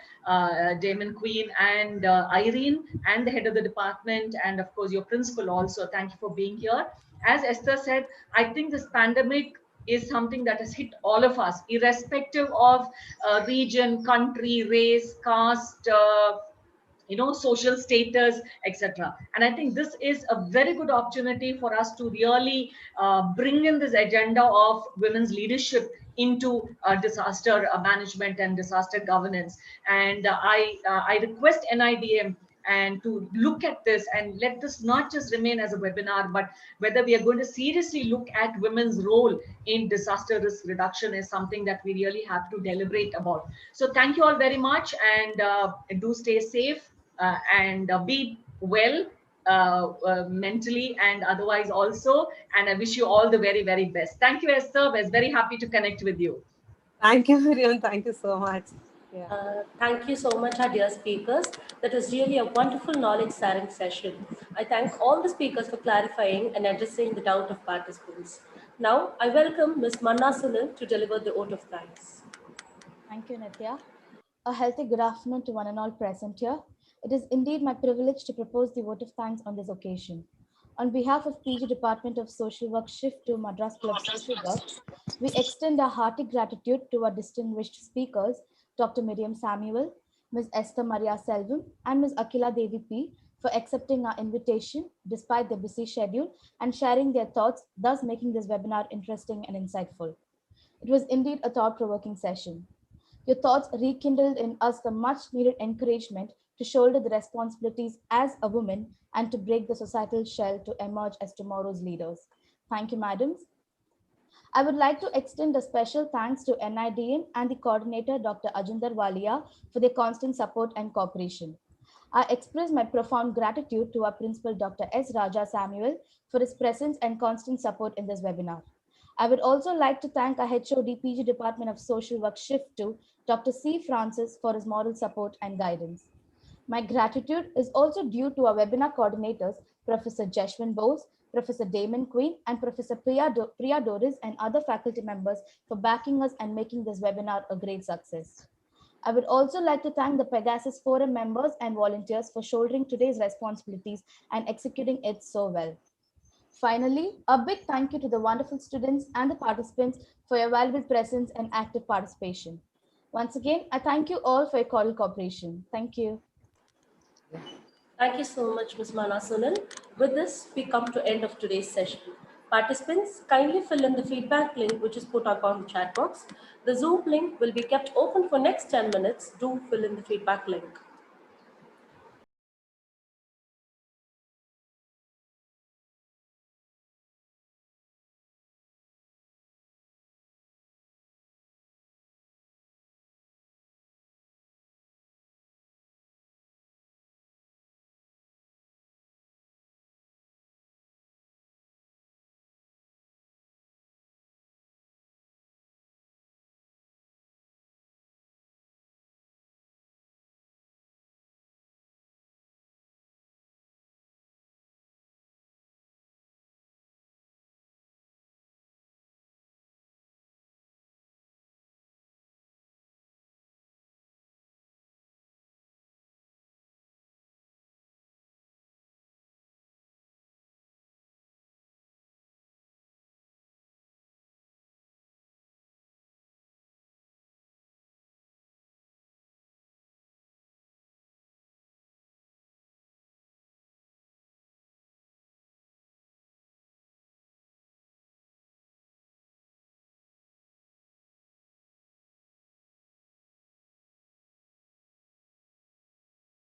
Damon Queen and Irene, and the head of the department, and of course your principal also. Thank you for being here. As Esther said, I think this pandemic is something that has hit all of us, irrespective of region, country, race, caste, social status, etc. And I think this is a very good opportunity for us to really bring in this agenda of women's leadership into disaster management and disaster governance. And I request NIDM and to look at this, and let this not just remain as a webinar, but whether we are going to seriously look at women's role in disaster risk reduction is something that we really have to deliberate about. So thank you all very much, and do stay safe, and be well, mentally and otherwise also. And I wish you all the very, very best. Thank you, Esther. I was very happy to connect with you. Thank you, Miriam. Thank you so much. Yeah. Thank you so much, our dear speakers. That was really a wonderful knowledge sharing session. I thank all the speakers for clarifying and addressing the doubt of participants. Now, I welcome Ms. Manna Sunil to deliver the vote of thanks. Thank you, Nitya. A healthy good afternoon to one and all present here. It is indeed my privilege to propose the vote of thanks on this occasion. On behalf of PG Department of Social Work Shift to Madras School of Social Work, we extend our hearty gratitude to our distinguished speakers, Dr. Miriam Samuel, Ms. Esther Maria Selvam, and Ms. Akila Devi P, for accepting our invitation despite their busy schedule and sharing their thoughts, thus making this webinar interesting and insightful. It was indeed a thought-provoking session. Your thoughts rekindled in us the much needed encouragement to shoulder the responsibilities as a woman and to break the societal shell to emerge as tomorrow's leaders. Thank you, madams. I would like to extend a special thanks to NIDM and the coordinator, Dr. Ajinder Walia, for their constant support and cooperation. I express my profound gratitude to our principal, Dr. S. Raja Samuel, for his presence and constant support in this webinar. I would also like to thank our HOD PG Department of Social Work Shift to Dr. C. Francis for his moral support and guidance. My gratitude is also due to our webinar coordinators, Professor Jeshwin Bose, Professor Damon Queen, and Professor Priya Doris and other faculty members for backing us and making this webinar a great success. I would also like to thank the Pegasus Forum members and volunteers for shouldering today's responsibilities and executing it so well. Finally, a big thank you to the wonderful students and the participants for your valuable presence and active participation. Once again, I thank you all for your cordial cooperation. Thank you. Thank you so much, Ms. Mana Sunil. With this, we come to end of today's session. Participants, kindly fill in the feedback link which is put up on the chat box. The Zoom link will be kept open for next 10 minutes. Do fill in the feedback link.